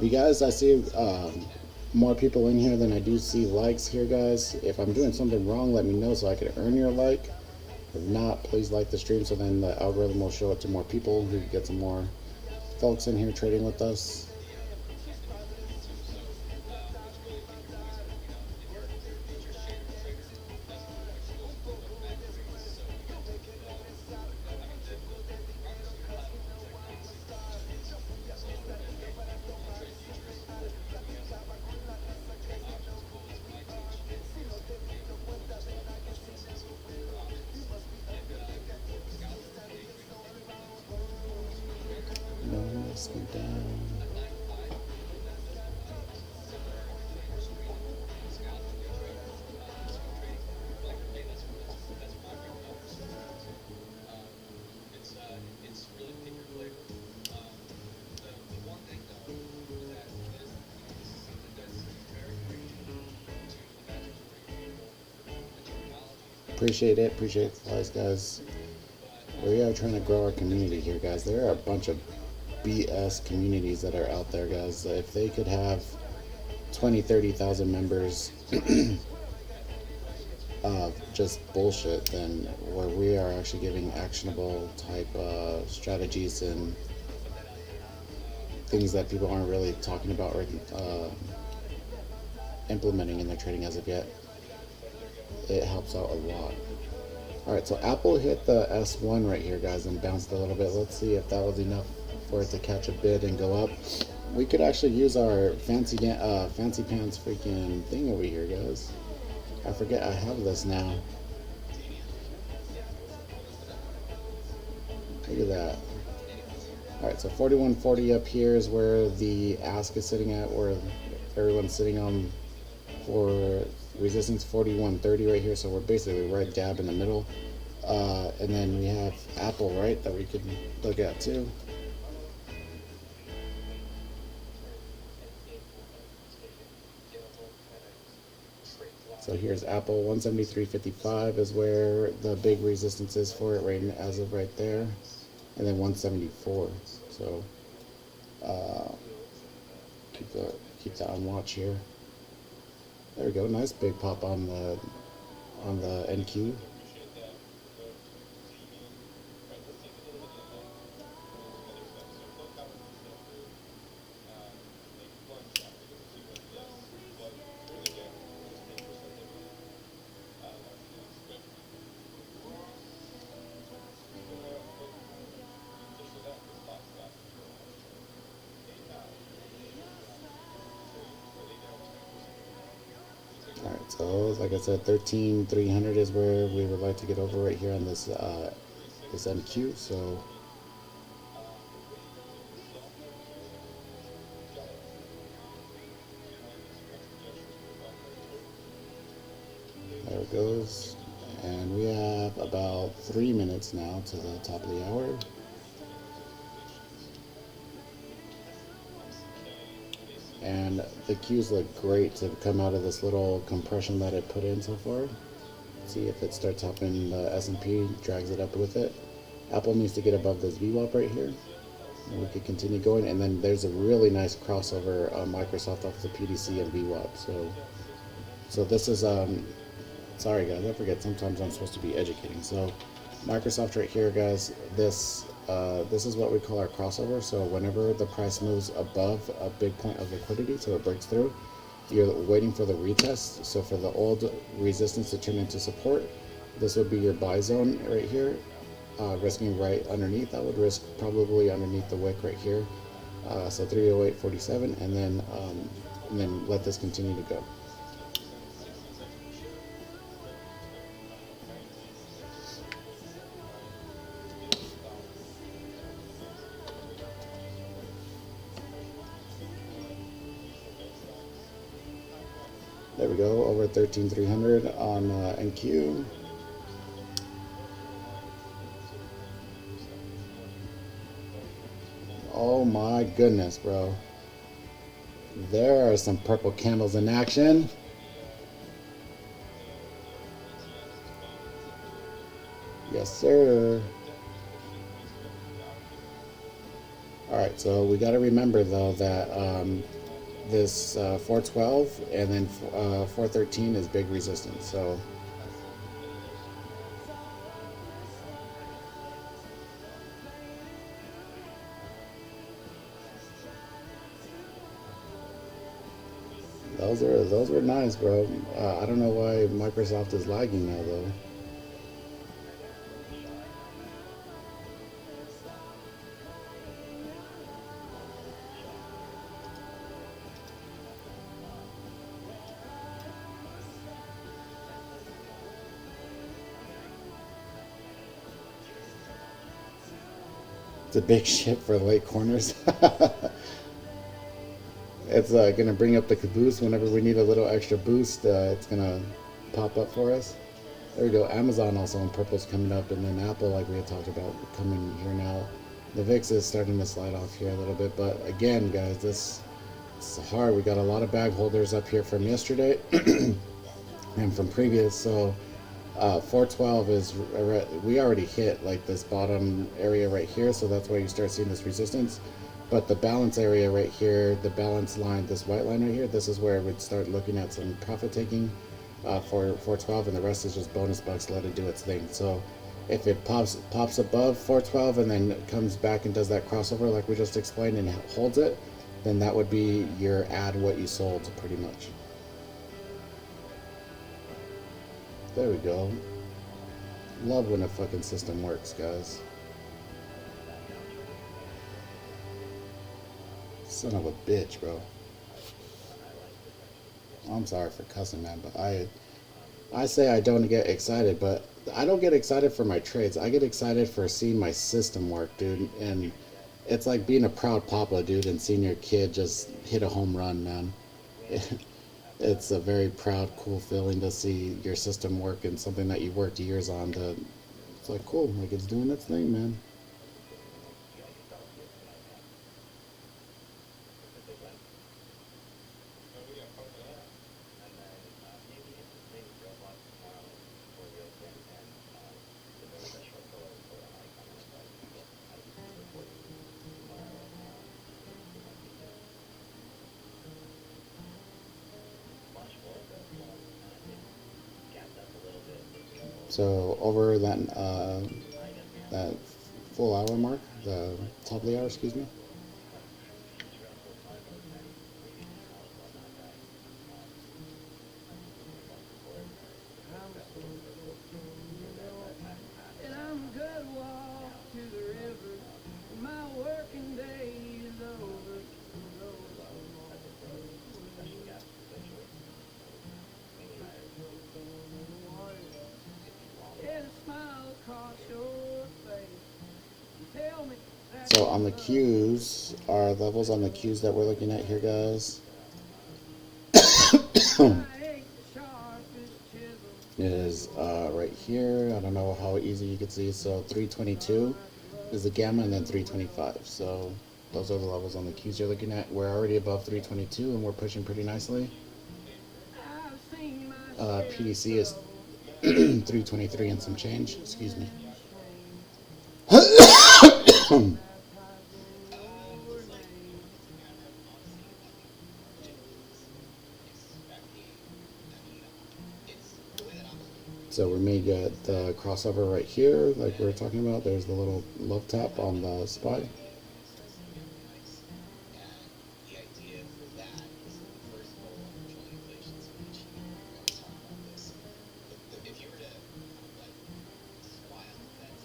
You guys, I see more people in here than I do see likes here, guys. If I'm doing something wrong, let me know so I can earn your like. If not, please like the stream so then the algorithm will show it to more people who can get some more folks in here trading with us. No, let's go down. Appreciate it. Appreciate the likes, guys. We are trying to grow our community here, guys. There are a bunch of BS communities that are out there, guys. If they could have 20, 30,000 members of just bullshit, then where we are actually giving actionable type strategies and things that people aren't really talking about or implementing in their trading as of yet. It helps out a lot. All right, so Apple hit the S1 right here, guys, and bounced a little bit. Let's see if that was enough for it to catch a bid and go up. We could actually use our fancy pants freaking thing over here, guys. I forget I have this now. Look at that. All right, so 4140 up here is where the ask is sitting at, where everyone's sitting on for resistance. 4130 right here, so we're basically right dab in the middle. And then we have Apple, right, that we could look at too. So here's Apple. 173.55 is where the big resistance is for it right as of right there, and then 174. So keep that on watch here. There we go. Nice big pop on the NQ. Alright, so like I said, 13,300 is where we would like to get over right here on this this NQ. So there it goes, and we have about 3 minutes now to the top of the hour. And the Qs look great to come out of this little compression that it put in so far. See if it starts helping the S&P, drags it up with it. Apple needs to get above this VWAP right here, and we could continue going. And then there's a really nice crossover on Microsoft off the PDC and VWAP. So this is sorry guys, I forget sometimes I'm supposed to be educating. So Microsoft right here, guys, this is what we call our crossover. So whenever the price moves above a big point of liquidity, so it breaks through, you're waiting for the retest. So for the old resistance to turn into support, this would be your buy zone right here, risking right underneath. That would risk probably underneath the wick right here. So 308.47, and then let this continue to go. There we go, over 13,300 on NQ. Oh my goodness, bro. There are some purple candles in action. Yes, sir. Alright, so we got to remember though that this 412 and then 413 is big resistance. So those were nice, bro. I don't know why Microsoft is lagging now though. It's a big ship for late corners. It's gonna bring up the caboose whenever we need a little extra boost. It's gonna pop up for us. There we go. Amazon also in purple's coming up, and then Apple, like we had talked about, coming here now. The VIX is starting to slide off here a little bit, but again, guys, this is hard. We got a lot of bag holders up here from yesterday and from previous. So 412 is, we already hit like this bottom area right here, so that's why you start seeing this resistance. But the balance area right here, the balance line, this white line right here, this is where we'd start looking at some profit taking for 412, and the rest is just bonus bucks, let it do its thing. So If it pops above 412 and then comes back and does that crossover like we just explained and holds it, then that would be your add what you sold pretty much. There we go. Love when a fucking system works, guys. Son of a bitch, bro. I'm sorry for cussing, man, but I say I don't get excited, but I don't get excited for my trades. I get excited for seeing my system work, dude. And it's like being a proud papa, dude, and seeing your kid just hit a home run, man. It's a very proud, cool feeling to see your system work and something that you worked years on. It's like cool, like it's doing its thing, man. Oh, we got part of that. So over that full hour mark, the top of the hour, excuse me. And I'm good walk to the river. My working day is over. Get a smile across your face. Tell me that So on the cues, our levels on the cues that we're looking at here, guys, I ain't the sharpest chisel. is right here. I don't know how easy you can see. So 322 is the gamma, and then 325. So those are the levels on the cues you're looking at. We're already above 322, and we're pushing pretty nicely. I've seen my PDC is 323 and some change. Excuse me. So we may get the crossover right here, like we were talking about. There's the little love tap on the spy.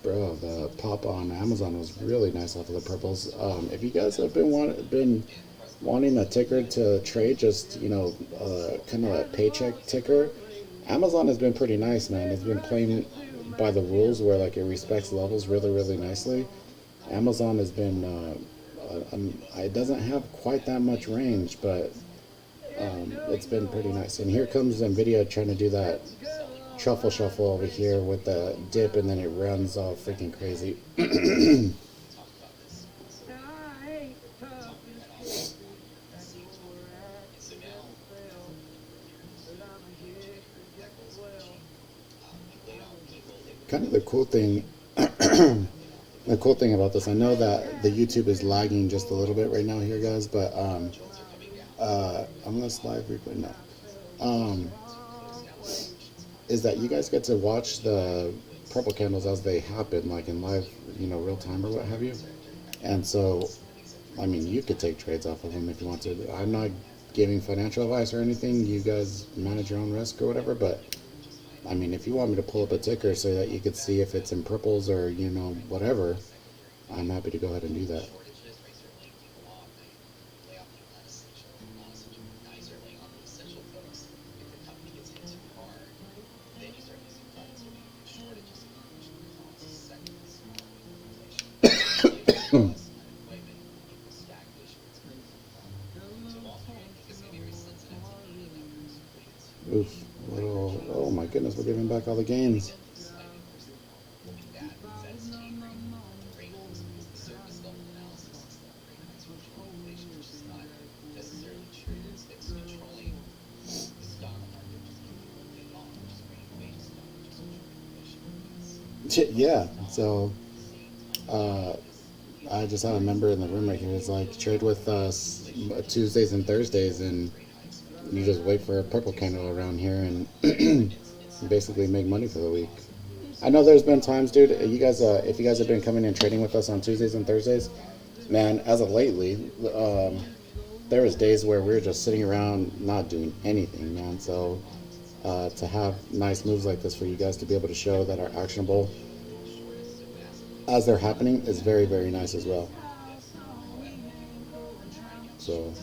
Bro, the pop on Amazon was really nice off of the purples. If you guys have been wanting a ticker to trade, just kind of a paycheck ticker, Amazon has been pretty nice, man. It's been playing by the rules where like it respects levels really, really nicely. Amazon has been, it doesn't have quite that much range, but it's been pretty nice. And here comes Nvidia trying to do that truffle shuffle over here with the dip, and then it runs all freaking crazy. I ain't the toughest Kind of the cool thing, the cool thing about this, I know that the YouTube is lagging just a little bit right now here, guys, but unless live replay, no. Is that you guys get to watch the purple candles as they happen, like in live, real time or what have you. And so, I mean, you could take trades off of them if you want to. I'm not giving financial advice or anything. You guys manage your own risk or whatever. But I mean, if you want me to pull up a ticker so that you could see if it's in purples or whatever, I'm happy to go ahead and do that. Oof, little, oh my goodness, we're giving back all the gains. Yeah, so I just have a member in the room right here. It's like trade with us Tuesdays and Thursdays, and you just wait for a purple candle around here and basically make money for the week. I know there's been times, dude. You guys, if you guys have been coming and trading with us on Tuesdays and Thursdays, man, as of lately, there was days where we were just sitting around not doing anything, man. So to have nice moves like this for you guys to be able to show that are actionable as they're happening is very, very nice as well. So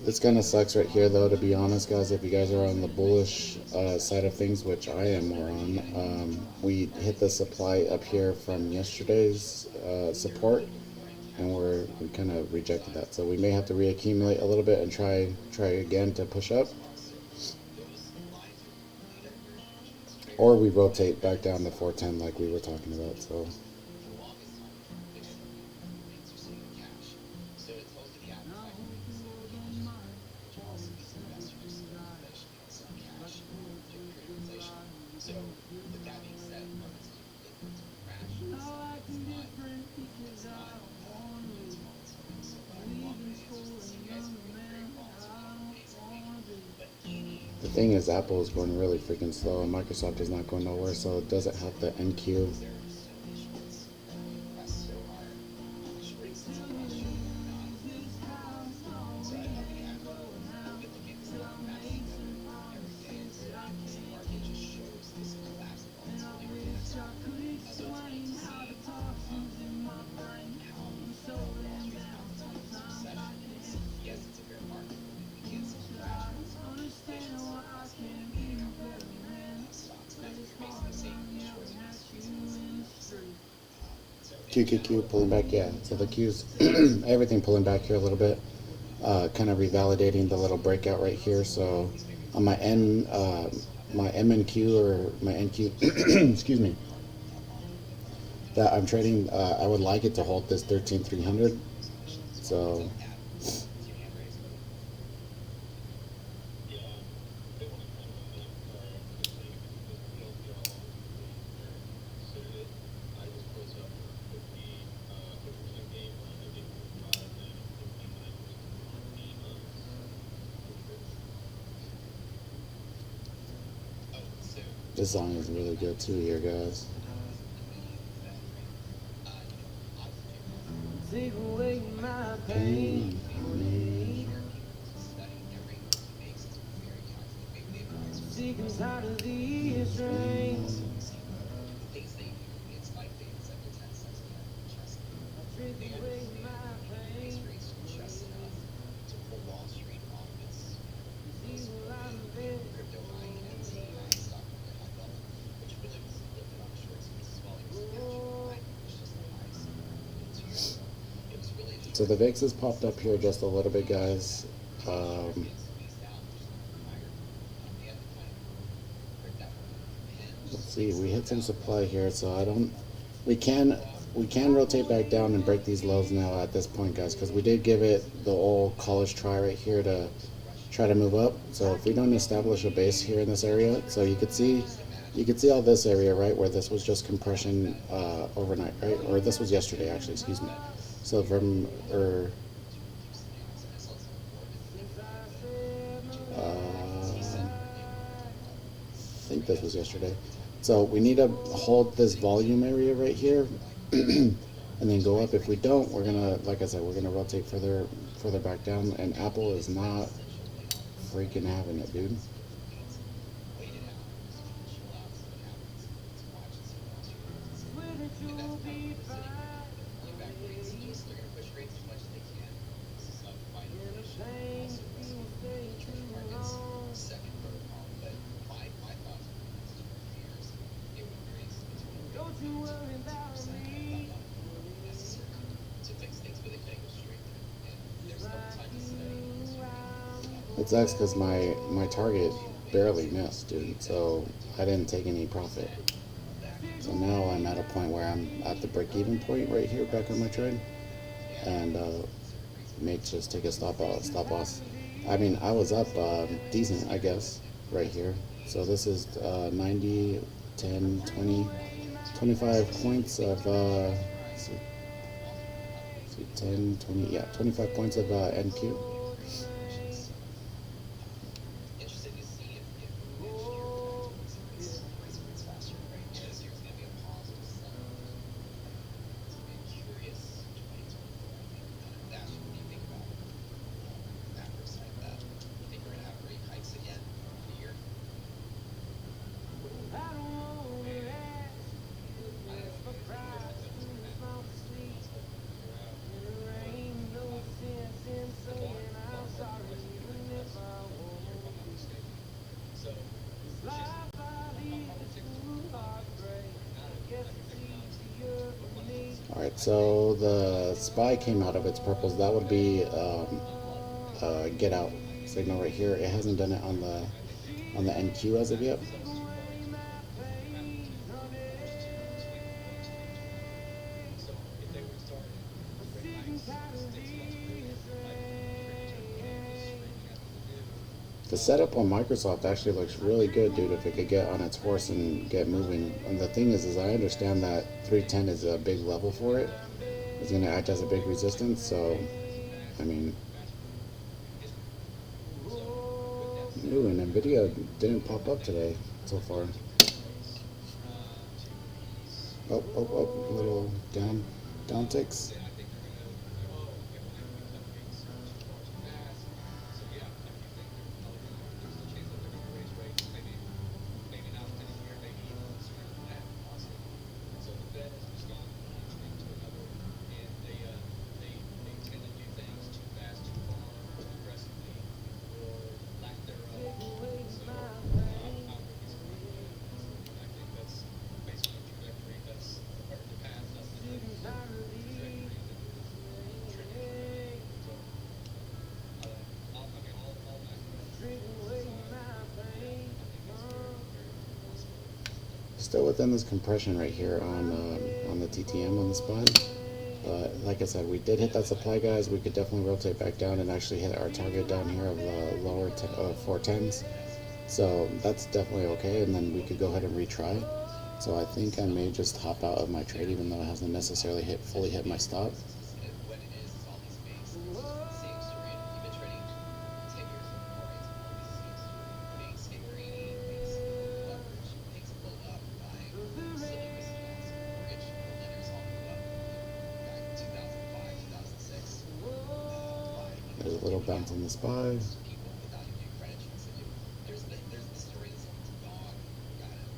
this kind of sucks right here, though, to be honest, guys. If you guys are on the bullish side of things, which I am more on, we hit the supply up here from yesterday's support, and we kind of rejected that. So we may have to reaccumulate a little bit and try again to push up, or we rotate back down to 410 like we were talking about. So the thing is, Apple is going really freaking slow, and Microsoft is not going nowhere, so it doesn't have the NQ. QQQ pulling back, yeah. So the Q's, everything pulling back here a little bit, kind of revalidating the little breakout right here. So on my my MNQ or my NQ, excuse me, that I'm trading, I would like it to hold this 13,300. So this song is really good too here, guys. Take away my Pain, pain. honey. Sick and tired of these rains. Take away my pain. See what I'm there. So the VIX has popped up here just a little bit, guys. Let's see, we hit some supply here, so I don't. We can rotate back down and break these lows now at this point, guys, because we did give it the old college try right here to try to move up. So if we don't establish a base here in this area, so you could see all this area, right, where this was just compression overnight, right, or this was yesterday actually, excuse me. So from I think this was yesterday. So we need to hold this volume area right here and then go up. If we don't, we're gonna, like I said, we're gonna rotate further back down, and Apple is not freaking having it, dude. Wouldn't you be fine? In the pain, you will stay too long. Don't you worry about me. It sucks because my target barely missed, dude. So I didn't take any profit. So now I'm at a point where I'm at the break-even point right here, back on my trade, and may just take a stop loss. I mean, I was up decent, I guess, right here. So this is 90, 10, 20, 25 points of, let's see, 10, 20, yeah, 25 points of NQ. Interested to see if next year it's race rates faster, right? This year's gonna be a pause of some. It's gonna be a curious 2024. I think Dash, what do you think about the macro side of that? You think we're gonna have rate hikes again in a year? I don't wanna ask you if my pride's too small to sleep. And there ain't no sense in saying I'm sorry, even if I want to. This life I lead is through heartbreak. I guess it's easier for me. Alright, so the spy came out of its purples. That would be get out signal right here. It hasn't done it on the NQ as of yet. Away my pain, I'm sick and tired of these rains. The setup on Microsoft actually looks really good, dude, if it could get on its horse and get moving. And the thing is I understand that 310 is a big level for it. It's going to act as a big resistance, so, I mean, ooh, and NVIDIA didn't pop up today so far. Little down ticks. Still within this compression right here on the TTM on the spine. But like I said, we did hit that supply, guys. We could definitely rotate back down and actually hit our target down here of lower 410s. So that's definitely okay, and then we could go ahead and retry. So I think I may just hop out of my trade, even though it hasn't necessarily fully hit my stop. What it is all these banks. Same story. You've been trading 10 years or more. It's always the same story. Banks get greedy, banks leverage, banks blow up, buying silly risky assets. Mortgage lenders all blew up back in 2005, 2006. Buying There's a little bounce on the spy. people without even doing credit checks. There's the story that someone's dog got a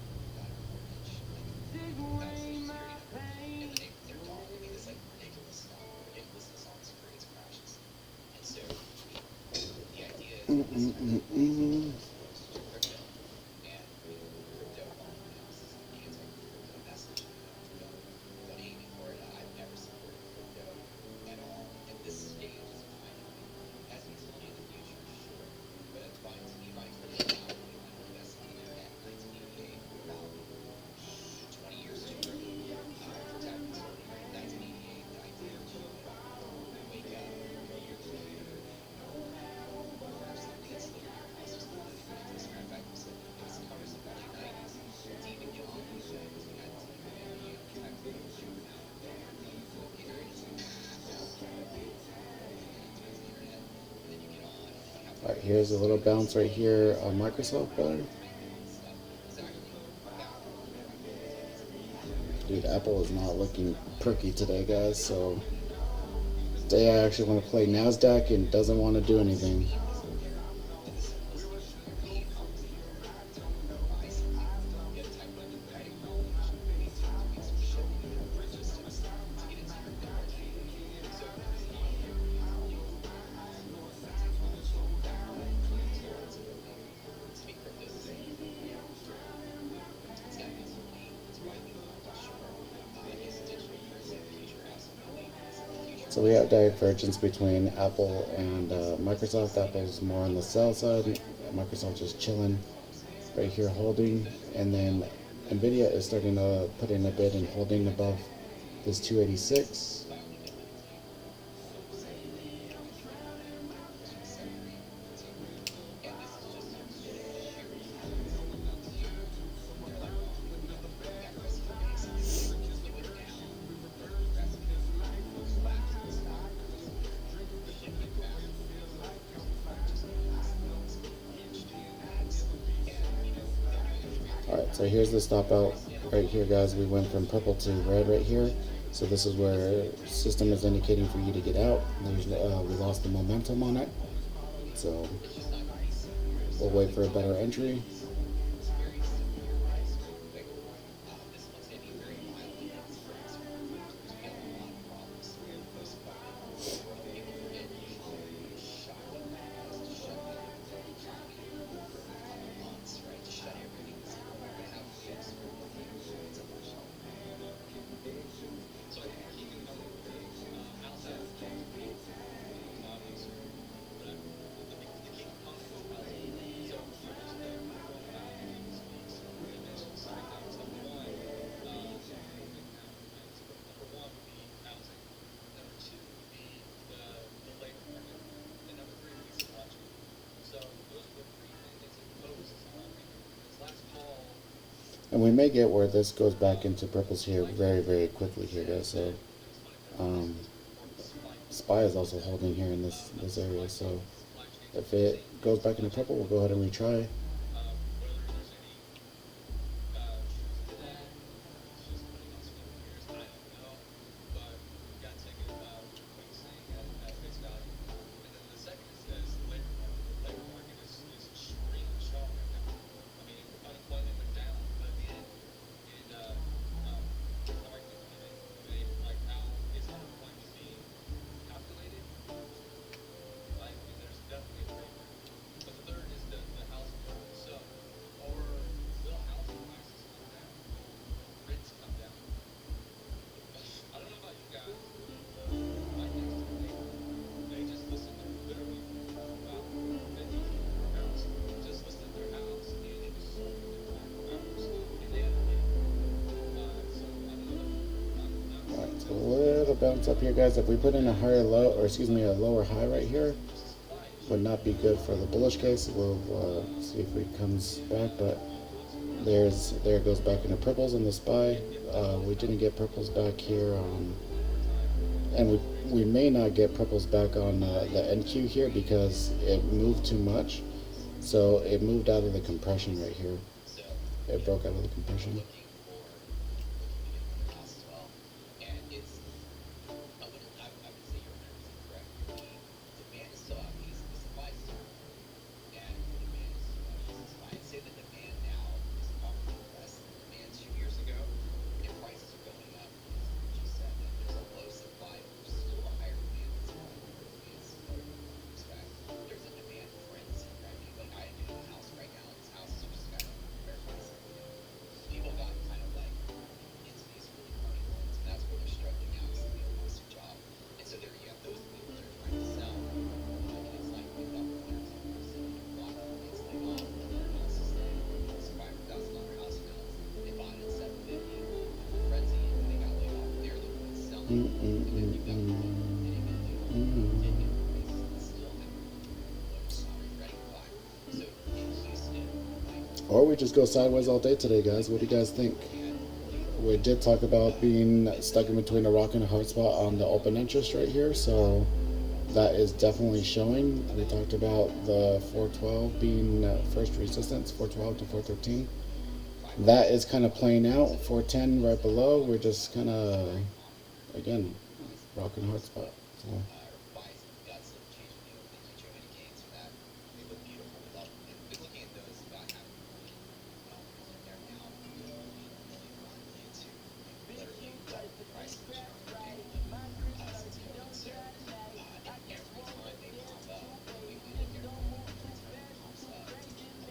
mortgage like without a social security number, and the name of their dog. I mean, it's like ridiculousness on these crazy crashes. And so the idea is that this to crypto, and crypto this is an anti-crypto message. Don't hate me for it. I've never supported crypto at all. At this stage is fine. As we tell you in the future, sure. But buying crypto now, investing in it at 1988, about 20 years too early for tax. 1988, the idea to wake up a year later, or something that's still in your house, just not living in this. Matter of fact, it was covers in the late 90s to even get on these things. We had to tax the internet is and then you get on, and you have to Alright, here's a little bounce right here on Microsoft, brother. Dude, Apple is not looking perky today, guys, so today I actually want to play NASDAQ and doesn't want to do anything. So we have divergence between Apple and Microsoft. Apple's more on the sell side. Microsoft just chilling right here holding. And then NVIDIA is starting to put in a bid and holding above this 286. So here's the stop out right here, guys. We went from purple to red right here. So this is where system is indicating for you to get out. There's we lost the momentum on it. So we'll wait for a better entry. it's very severe ice very quick. This one's going to be very mild against freeze because we got a lot of problems with this spot. People forget how shocking that was to shut down the whole economy for a couple months, right? To shut everything and say, oh, we're going to have fixed for like it's emotional. So keeping going, how's that keeping commodities or whatever? The king of Kong Post. So just quick one about the speaks. You mentioned some things. Number one, quick now, right? So number one would be housing. Number two would be the labor market. And number three would be supply chain. So those are the three things that Post is in my opinion. Because last fall, And we may get where this goes back into purples here very, very quickly here, guys. So it was funny because um, the market spiked. SPY is also holding here in this area. So Supply chain if it goes back into supply chain purple, we'll go ahead and retry. whether there's any truth to that, or if it's just putting on smoke and mirrors, I don't know. But we've got to take it what he's saying at face value. And then the second is the labor market. The labor market is extremely strong right now. I mean, unemployment went down again, and I might be putting in debate like how is unemployment being calculated? Right? I mean, there's definitely a gray area. But the third is the housing market. So, or will housing prices come down? Will rents come down? I don't know about you guys, but my next door neighbor, they just listed their literally about 50 feet from our house, just listed their house and it was sold within 24 hours. And they had a kid. So I don't know. I'm All right, seeing so a those little bounce up here, guys. If we put in a higher low, or excuse me, a lower high right here, there's a supply issue. would not be good for the bullish case. We'll see if it comes back, but there it goes back into purples in the SPY. We didn't get purples back here, and we may not get purples back on the NQ here because it moved too much. So it moved out of the compression right here. So, It broke out of the compression. looking to get another house as well. And it's, I would say you're 100% correct. The demand is still outpacing the supply is still growing. And the demand is still outpacing the supply. I'd say the demand now is probably less than the demand 2 years ago. And prices are going up, as you said, that there's a low supply, but there's still a higher demand than supply. It's respect. There's a demand frenzy, right? Like I am in a house right now, and this house is just got very pricey. People got kind of like into these really funny loans, and that's where they're struggling out because they lost their job. And so there you have those people that are trying to sell, and it's like they've got one or two percent block it's like, oh, their house is like it's $500,000 house now. They bought it at 750, frenzy, and they got laid off. They're the ones selling, and then you've got people that didn't get laid off, taking prices and still having low salaries ready to buy. So in Houston, like Or we just go sideways all day today, guys. What do you guys think? We did talk about being stuck in between a rock and a hard spot on the open interest right here, so that is definitely showing. We talked about the 412 being first resistance, 412 to 413. That is kind of playing out. 410 right below. We're just kind of, again, rock and hard spot. So. Bison got some change in the openings, which are indicates for that. They look beautiful. We love them. And looking at those, about half a million in there now. Million, million one, million two. Literally double the price of the chart since COVID. So, and every time they pop up, we win in there. Every time it pops up,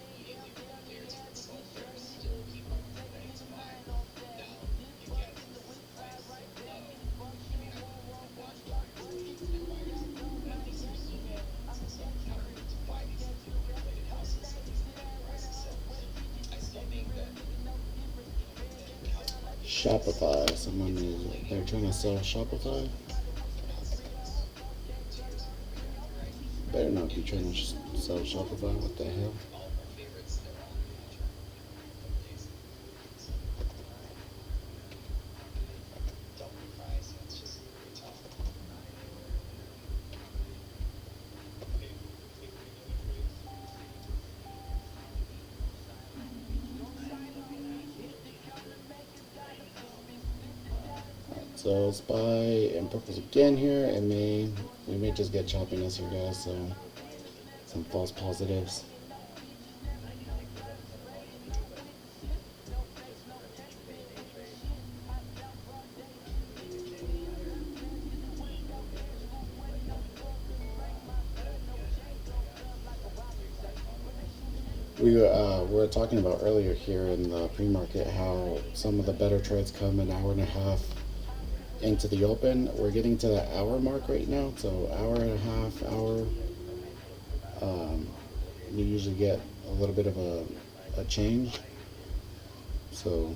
immediately we're there to consult. There are still people ready to buy. Now, you get to the price so low, you may have 1 buyer, maybe 10 buyers, but at least there's still be some capital to buy these thinly inflated houses at these inflated prices. So I still think that the housing market is Shopify. Someone is they're trying to sell Shopify. they're not selling this 2 years ago, 3 years ago, right? Better not be trying to sell Shopify. What the hell? All of our favorites, they're all going to turn in a couple days. So double the price, and it's just very tough. Okay, take any other trades. So SPY and purples again here, and we may just get choppiness here, guys. So some false positives. We were talking about earlier here in the pre-market how some of the better trades come an hour and a half into the open. We're getting to the hour mark right now, so hour and a half, hour. Um, you usually get a little bit of a change. So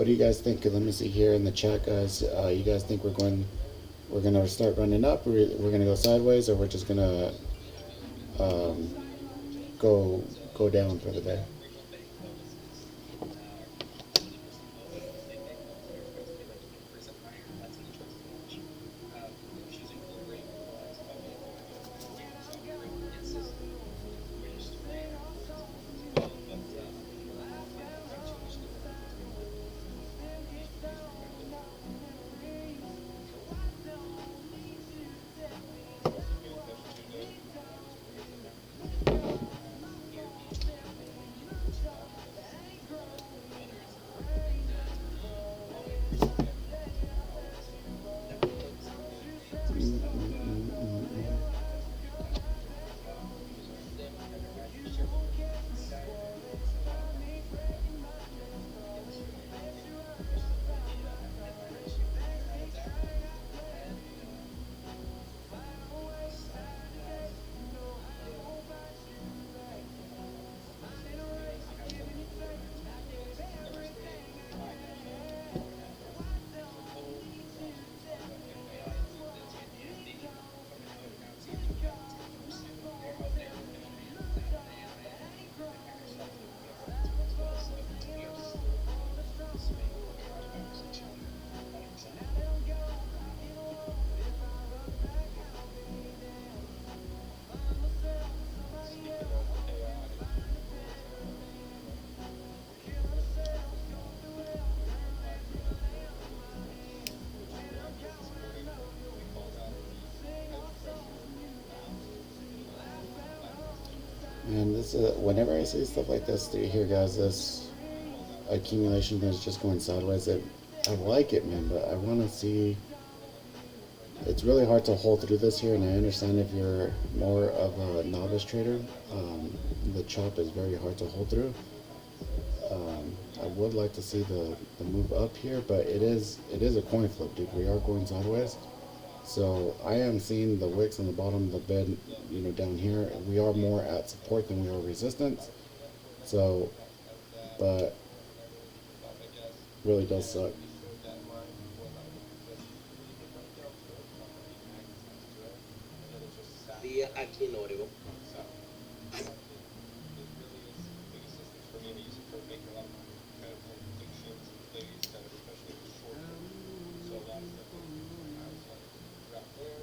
what do you guys think? Let me see here in the chat, guys. You guys think we're gonna start running up, or we're gonna go sideways, or we're just gonna um, go go down for the day? Regional bank bonuses, 20% bonus. They they're supposed to be like 20% higher. That's an interesting watch. Choosing full rate rewards. Okay, we already saw full rate consistent, winners three rewards. But not too much different between each of these respective Good question too, Dave. each one of them. Whether it's a dividend volume percent, network bonus, and shareholder returns. And the ratio that's applicable. So you have something for every state, 5%, 4.5%. So total effective payout is the 10-year coming out around 10%. They're out there working on and Microsoft as well. So we are still in the swing of a 4 to 5% share, 100%. Speaking of AI, last which earlier this morning we called out the hedge pressure in the last session. And this, whenever I see stuff like this here, guys, this We called out the accumulation is just going sideways. I like it, man, but I want to see. It's really hard to hold through this here, and I understand if you're more of a novice trader, the chop is very hard to hold through. I would like to see the move up here, but it is a coin flip, dude. We are going sideways, so I am seeing the wicks on the bottom of the bed, down here. We are more at support than we are resistance. So, but I guess really does suck. we showed that line before about a week ago. Really did not get to it, not really even access to it, and then it just sat going south. It really is a big assistance for me. I use it for making a lot of kind of predictions and plays, kind of especially with short term. So a lot of stuff that I was like drop there,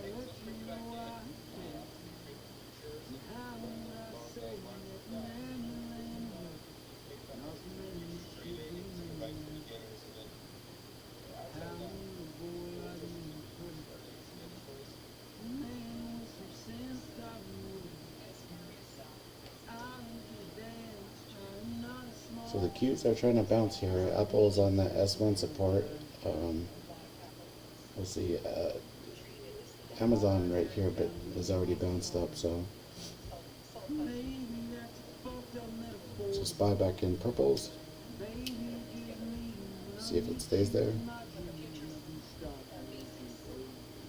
make sense, bring it back in. If you're trading futures, long those lines like that, take that futures trading and some advice for beginners, and then outside of that, really just starting some inventories. So the Qs are trying to bounce here. Apple's on that S1 support. Um, We'll see. Amazon right here, but was already bounced up, so Maybe that's a fucked up metaphor. just buy back in purples. Maybe it just means that See if I'm it stays there. not dreaming, nothing stops me from waiting.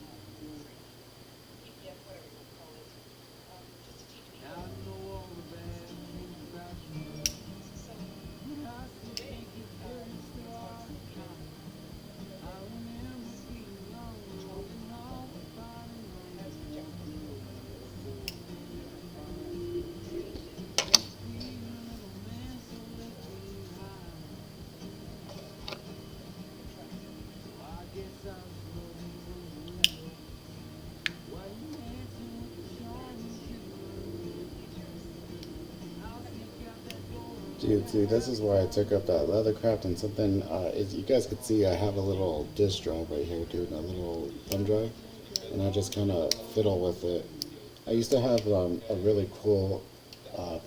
I know all the bad things about you, but I still think you're good and still are kind. I remember being young, holding all the fine and wrong. Just being a little man so left behind. So I guess I'll just love you from the window while you're dancing with the song you should learn. I'll sneak out that door. Dude, see, this is where I took up that leathercraft and something. As you guys could see, I have a little disk drive right here, dude, a little thumb drive, and I just kind of fiddle with it. I used to have a really cool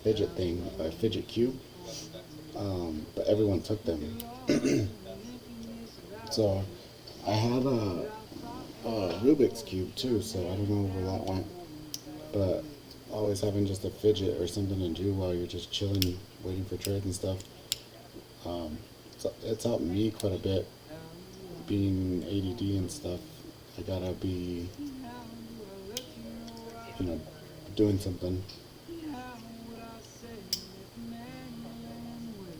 fidget thing, a fidget cube, but everyone took them. So I have a Rubik's cube too, so I don't know where that went. But always having just a fidget or something to do while you're just chilling, waiting for trades and stuff. So it's helped me quite a bit. Being ADD and stuff, I gotta be, you know, doing something. How would I say if man you ran with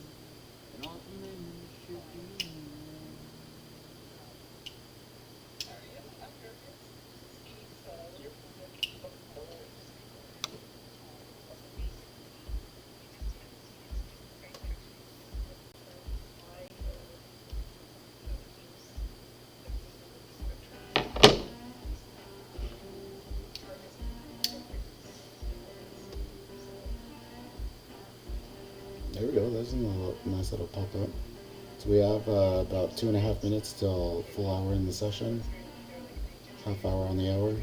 an awesome man you should be? There we go. There's a nice little pop up. So we have about 2.5 minutes till full hour in the session. Half hour on the hour.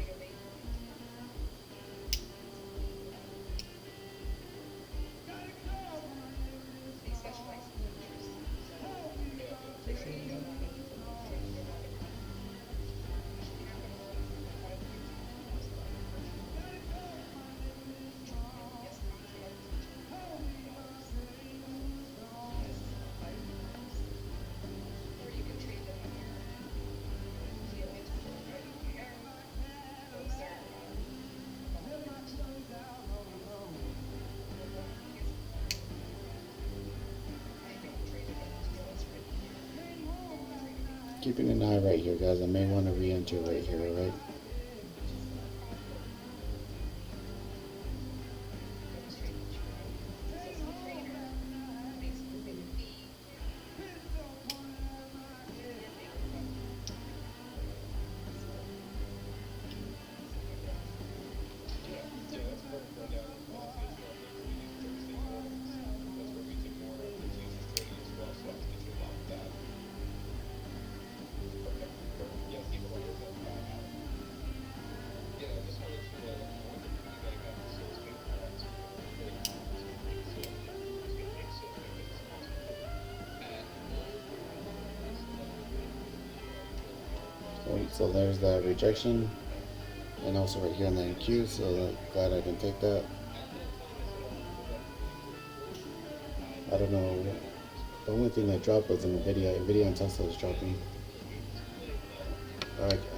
Keeping an eye right here, guys. I may want to re-enter right here, alright? Yeah, that's part of going down as well too as well. We do Thursday mornings. That's where we do more of the Tuesday trading as well, so I can get you along with that. Okay, perfect. Yeah, keep it like that. Yeah, I just wanted to, I wanted to piggyback off the sales game product. Really cool. So, it's gonna make sales game business possible. So there's the rejection. And also right here in the NQ, so glad I can take that. I don't know. The only thing that dropped was NVIDIA. NVIDIA and Tesla is dropping.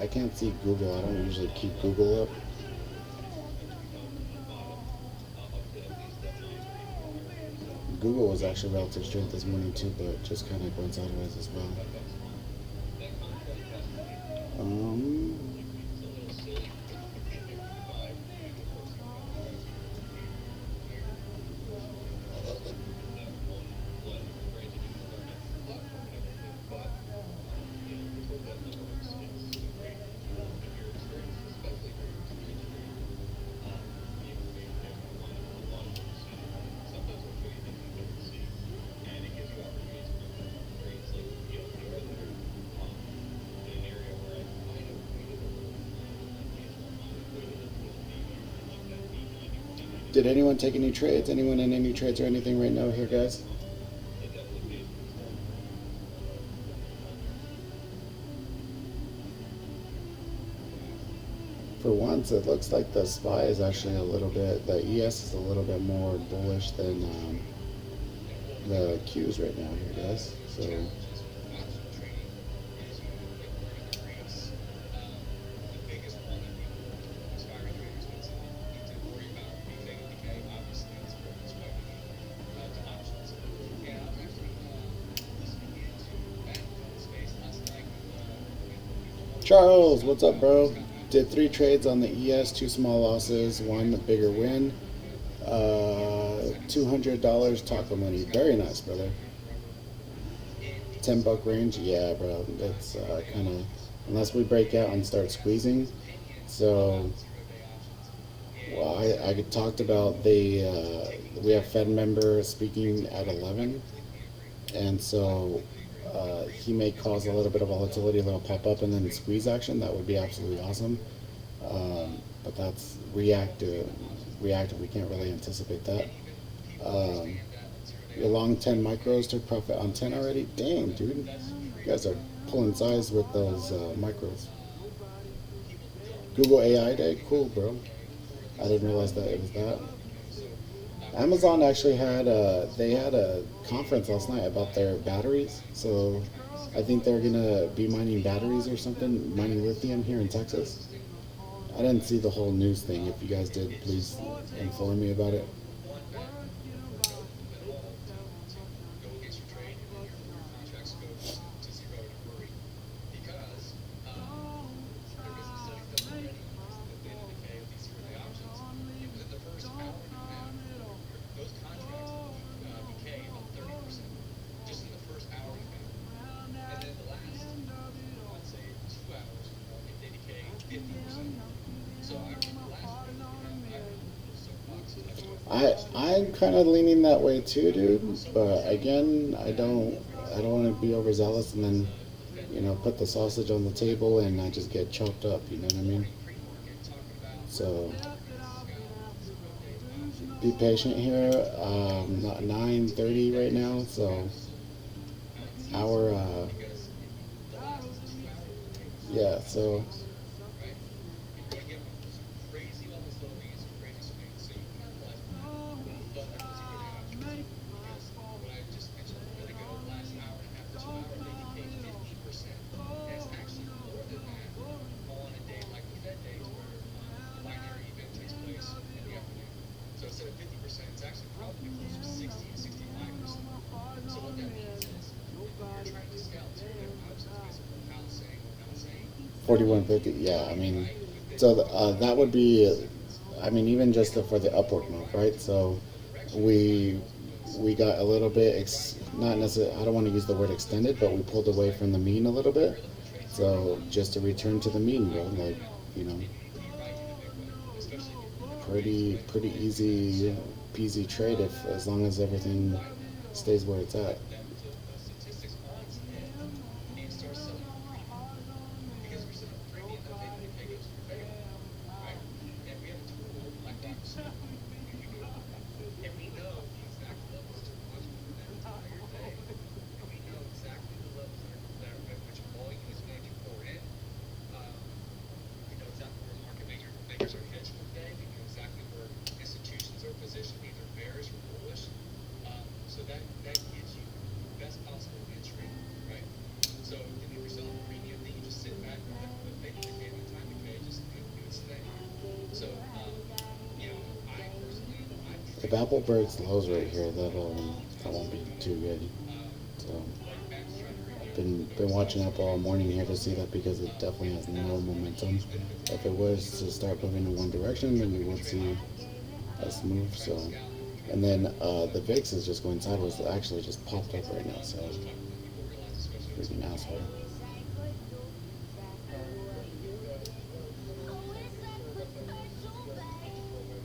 I can't see Google. I don't usually keep Google up. Google was actually relative strength this morning too, but just kind of going sideways as well. Um, Did anyone take any trades? Anyone in any trades or anything right now here, guys? For once, it looks like the SPY is actually a little bit, the ES is a little bit more bullish than the Qs right now here, guys. So challenges with option trading is you like learning the rates. The biggest one that people, aspiring traders need to worry about before and decay. Obviously, is is quite unique to options. And I was actually listening into Matt on the space last night with Elon Charles, Scott what's up, bro? Scott Bowden. Did three trades on the ES, two small losses, one bigger win. $200 taco money. Very nice, brother. And he was 10 buck range. Yeah, bro. That's kind of, options. unless we break out and And start he has his squeezing. opinion So, about 0 day options. And well, he said I talked about the, taking the we have chance Fed on member rates speaking is at good. I 11. completely agree. And so Completely agree. he may cause a little bit of volatility, a little pop up, and then Trade squeeze action. That would be rate absolutely awesome. options. But that's Trade reactive. options. Reactive. We can't really anticipate that. And even people Um, understand that 0 day You're long options 10 can micros pay to profit on 10 already. Damn, dude. that's You guys are crazy. pulling size with those But micros. people don't Google know AI that Day. it Cool, could bro. decay, or at I least didn't realize that it was it that. could decay. So we're Amazon trading actually options had right now. they had a conference last night about their batteries. So Trying to I scalp think they're things. gonna be mining batteries or something, mining lithium here in It's not Texas. sustainable, I didn't right? see the whole news thing. If you guys did, It please just takes inform me about it. one bad note at all to go against your trade, and then your contracts go to zero in a hurry. Because there have been some studies done already on this, the beta decay of these 0 day options. And within the first hour and a half, those contracts decay about 30%, just in the first hour and a half. And then the last, I'd say, 2 hours of the market, they decay 50%. So the last week, I heard a little soapbox touch on I'm kind of leaning that way too, dude. But soapbox again, that I don't want to be overzealous and then the Fed member put the sausage on the table and I just get chopped up. You know what I mean? morning pre-market talking about So scalp 0 day be options. patient here. So 9:30 that right gives you now, some so absolute our teaser because the last 2 hours, right, was yeah. super So bullish, right? You're going to get some crazy levels loading and some crazy swings, so you can capitalize on that. But with 0 day options, because what I just mentioned a little bit ago, last hour and a half to 2 hours, they decay 50%. And it's actually more than that on a day like the Fed days where the binary event takes place in the afternoon. So instead of 50%, it's actually probably closer to 60 to 65%. So what that means is if you're trying to scalp 0 day options based on what Kyle's saying, what Kyle's saying, 4150. Yeah, I mean, right, within so that would 30 be. seconds, I mean, even it just could for the flip, upward move, right? right? So The direction is fine we because we got a little bit right now, not necessarily. I don't want to use the word extended, but we today pulled looks away like from the mean a little if bit. you're looking to trade 0 day So just to options, return to the mean, bro, you like know, you know, it needs to be right in a big way, especially if you're looking to raise, pretty right? pretty And easy so, peasy trade if as long as everything why now? stays where it's at. Like those statistics points hit and you start selling at a premium. Because if you're selling at a premium, that beta decay goes in your favor, right? And we have a tool, BlackRock Super, we do it. And we know the exact levels to watch for that entire day. And we know exactly the levels at which volume is going to pour in. Um, we know exactly where makers are hedged for the day. We know exactly where institutions are positioned, either bearish or bullish. So that gives you the best possible entry, right? So and if you're selling a premium, then you just sit back and let the beta decay and the time decay just do its thing. So I personally I've If traded Apple breaks the lows right highs here, multiple that times won't this be week. too good. Um, So like Matt's trying to I've review been those watching swing Apple all trades. morning here to see that because it definitely And has no that's one of the momentum. huge benefits of If it trading with was to futures start moving in markets. one direction, If you're then we looking to would trade see options, us and move. you're trying So, to scalp and you're trying and to then trade the the volatility, VIX is just going sideways. It actually just popped up it's right pretty now. So much tougher than people realize, especially on a freaking swing trade. asshole.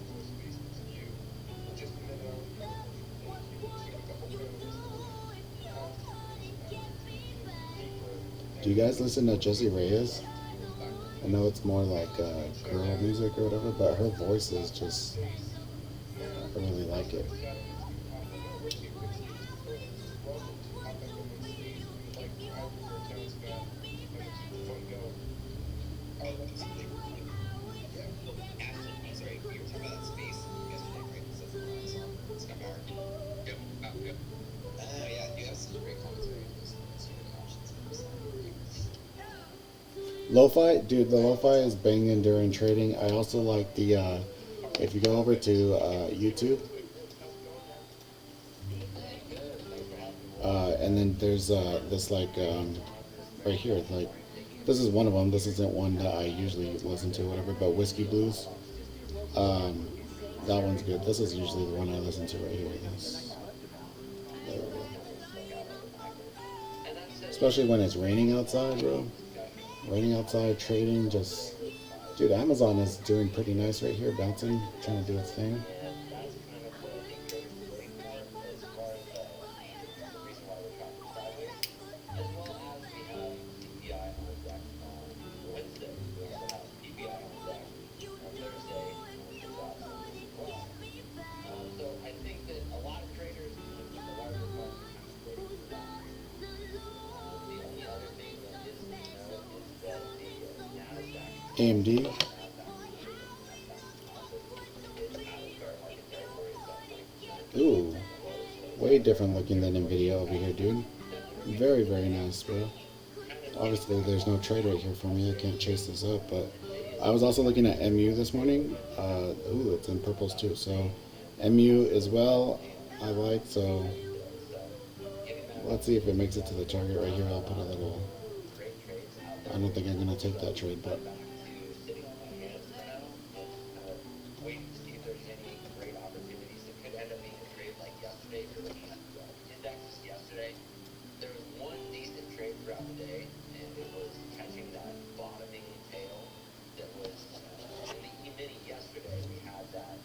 To space continue. Just a minute, I'll be in queue. Just have a couple minutes. Deeper Do you guys listen to into Jessie Reyes? I know it's more like so girl music or whatever, but her voice is just, I really like it. Saturday is going to pop up on YouTube. It's currently welcome to pop up in my state. We would like to have you for a town, Scott, and it's fun going. Oh, that's Lo-fi, dude, the lo-fi is banging during trading. I also like the if you go over to YouTube, Hey, good. Thanks for having me. and then there's this like right here, like this is one of them. This isn't one that I usually listen to, whatever. But Whiskey Blues, um, that one's good. This is usually the one I listen to right here. This, there we go. Kind of stuck out as an icon. And that's Especially when it's a raining outside, bro. great discussion. Raining outside, trading, just dude. Amazon is doing pretty nice right here, bouncing, trying to do its thing. And that's kind of what I think traders are waiting for as far as the reason why we're tracking sideways, as well as we have CPI on deck on Wednesday. We also have PPI on deck on Thursday for jobs numbers as well. So I think that a lot of traders in the larger funds are kind of waiting for that. The only other thing that is to note is that the Nasdaq, AMD, Nasdaq is trading in a net positive. It's out of fair market territory. It's up 3% ooh, from the lows. So it's way actually different looking than Nvidia over here, dude. Very, very nice, bro. kind of getting Obviously, back there's no on trade right here for me. I can't chase this up, but Nvidia's I was also looking at MU this morning. Ooh, it's in purples too. So MU as well, I like. So today. So getting back let's on see if it is makes it to the target right here. I'll put a little. great trades out I there. don't think I'm gonna take that So trade, but I'm back to sitting on my hands for now and just kind of waiting to see if there's any great opportunities that could end up being a trade like yesterday. If you're looking at the indexes yesterday, there was one decent trade throughout the day, and it was catching that bottoming tail that was in the E-mini yesterday. We had that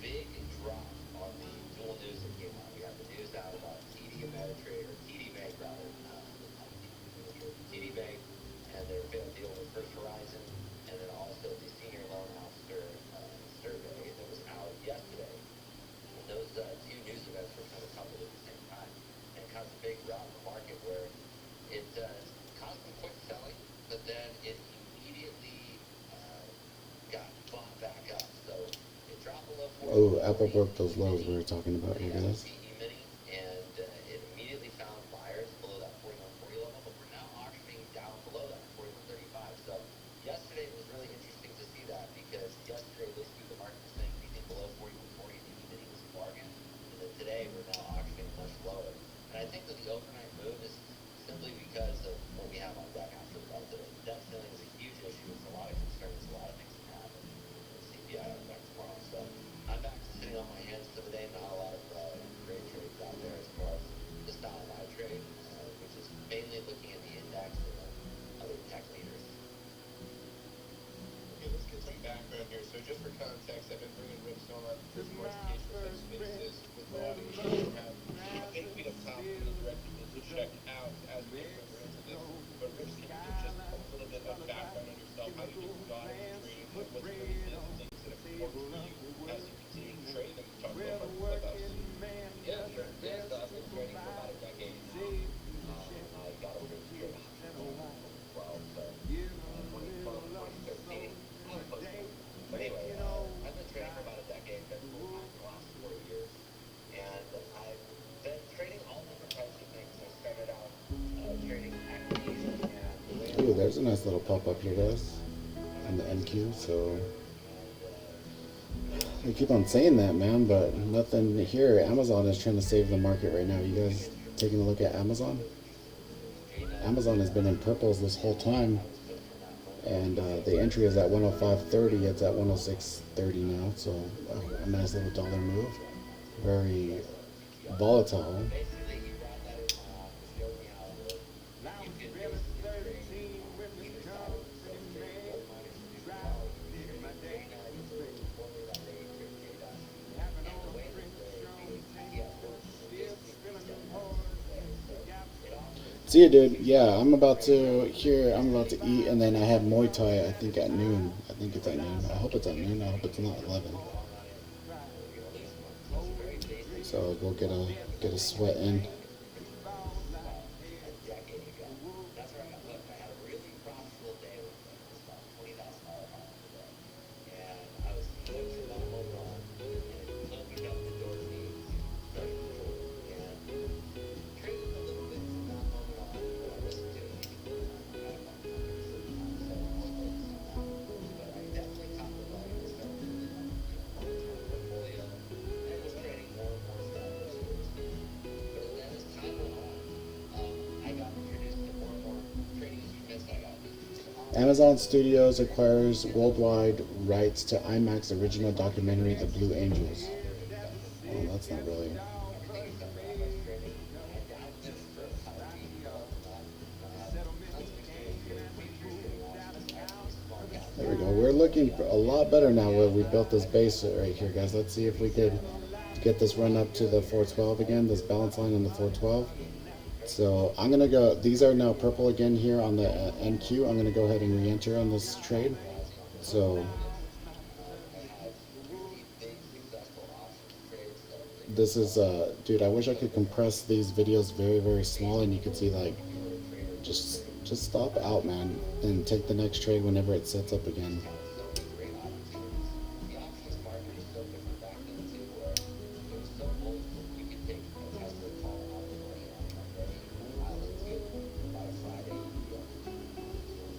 big drop on the dual news that came out. We had the news out about TD Ameritrade, or TD Bank rather, not TD Ameritrade, TD Bank, and their failed deal with First Horizon, and then also the senior loan officer survey that was out yesterday. And those two news events were kind of coupled at the same time, and it caused a big rout in the market where it caused some quick selling, but then it immediately got bought back up. So it dropped below oh, Apple 4140 broke in the those lows we E-mini, were talking about the here, guys. S&P E-mini, and it immediately found buyers below that 4140 level, but we're now auctioning down below that 4135. So yesterday it was really interesting to see that, because yesterday basically the market was saying anything below 4140 in the E-mini was a bargain, and then today we're now auctioning much lower. And I think that the overnight move is simply because of what we have on deck after the bell today. Debt ceiling is a huge issue. It's a lot of concerns, a lot of things can happen. And CPI on deck tomorrow. So I'm back to sitting on my hands for the day. Not a lot of great trades out there as far as the style I trade, which is mainly looking at the index and then other tech leaders. Okay, let's get some background here. So just for context, I've been bringing rips on this investigation type spaces with the audience. We have a pink tweet up top. I'm going to direct people to check out as we get further into this. But Rips, can you give just a little bit of background on yourself, how you get started in trading, and what's some of the things that have important for you as you continue to trade, and talk about market clubhouse. Yeah, sure. Yeah, so I've been trading for about a decade now. I got over to trade options in 2012, so 2012, 2013, I was close to it. But anyway, I've been trading for about a decade, been full time for the last 4 years, and I've been trading all different types of things. I started out trading equities, and the way I Ooh, got there's a into nice little pop up here, guys, on the NQ. So I keep on saying that, man, but nothing here. Amazon is trying to save the market right now. You guys taking a look at Amazon? Amazon has been in purples this whole time, and the entry is at 105.30. It's at 106.30 now, so a nice little dollar move. Very volatile. basically he brought that in my office, showed me how it worked. You could basically trade on either side of it. So trade the gold miners to do well. You could trade J9, which is formerly that day, trade J-Dash. And the way that the ETF works is it basically feeds down markets different ways. So it offers See you, dude. Yeah, I'm about to here. I'm about to eat, and then I have Muay Thai. I think at noon. I think it's at noon. I hope it's at noon. I hope it's not 11. long on in, we're going to lose money. So it's a very basic So I'll go get a sweat in. investing principles about a decade ago. That's where I got hooked. I had a really profitable day with it. It was about $20,000 high on the day. And I was hooked from that moment on. And it opened up the door to me to study the chart. And traded a little bit from that moment on, but I wasn't doing anything more than that. I had a couple companies. So Amazon Studios acquires worldwide rights to IMAX original documentary The Blue Angels. Oh, that's not really. I think it's on IMAX streaming. I doubt just for Apple TV though. I had tons of experience with features getting options, actually small cap There we go. We're looking a lot better now where we built this base right here, guys. Let's see if we could get this run up to the 412 again, this balance line on the 412. So I'm going to go, these are now purple again here on the NQ. I'm going to go ahead and re-enter on this trade. So I had really big successful options trades that really this worked is, well. dude, I wish I could compress these videos very, very small and you could see like, If you were a trader looking just stop out, man, and take the next trade whenever it sets up again. so many great opportunities. The options market was so different back then too, where it was so multiple. You could take a Tesla call out of the money on a Monday, file a put, and by Friday you'd be up,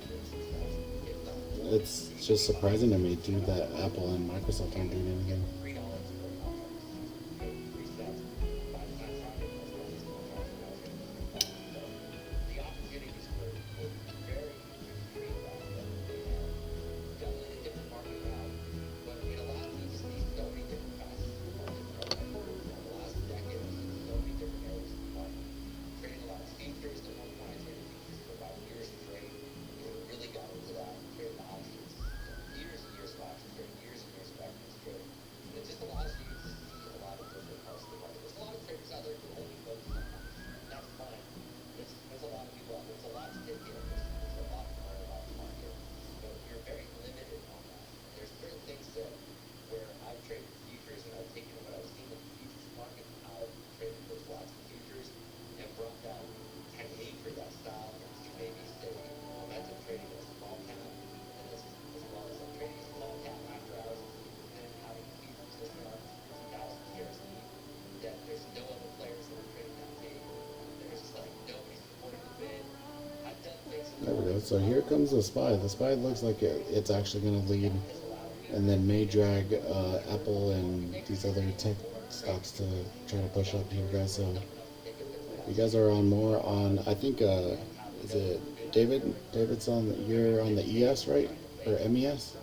great success, if not more. It's just surprising to me, dude, that Apple and Microsoft aren't doing You get anything. $3 for a contract. You trade 3 cents. By the time Friday rolls around, these contracts are now trading at 3 bucks. So the opportunities were very extreme back then, and definitely a different market now. But it allows you to see so many different facets of the market from like, the last decade. I've seen so many different areas of the market. Trading a lot of futures. At one point, I traded futures for about years straight. Really got into that. Trading options. Years and years of options trading. Years and years of equities trading. And it just allows you to see a lot of different parts of the market. There's a lot of traders out there who only focus on options. That's fine. There's a lot of people out there. There's a lot to take in. There's a lot to learn about the market. But you're very limited on that. And there's certain things that where I've traded futures and I've taken what I've seen in the futures market, I've traded those lots of futures and brought that technique or that style into maybe say momentum trading in a small cap, and as well as like trading a small cap after hours and having a huge position on 2,000 TRC that there's no other players that are trading that big. There's like nobody supporting the bid. I've done things in the There we go. market So here comes the SPY. The SPY looks like it's actually going to lead has allowed me and then may drag Apple and these other tech stocks to try to push up here, guys. So you guys are on more on, I think, is it David? David's on, you're on the ES, right? Or MES?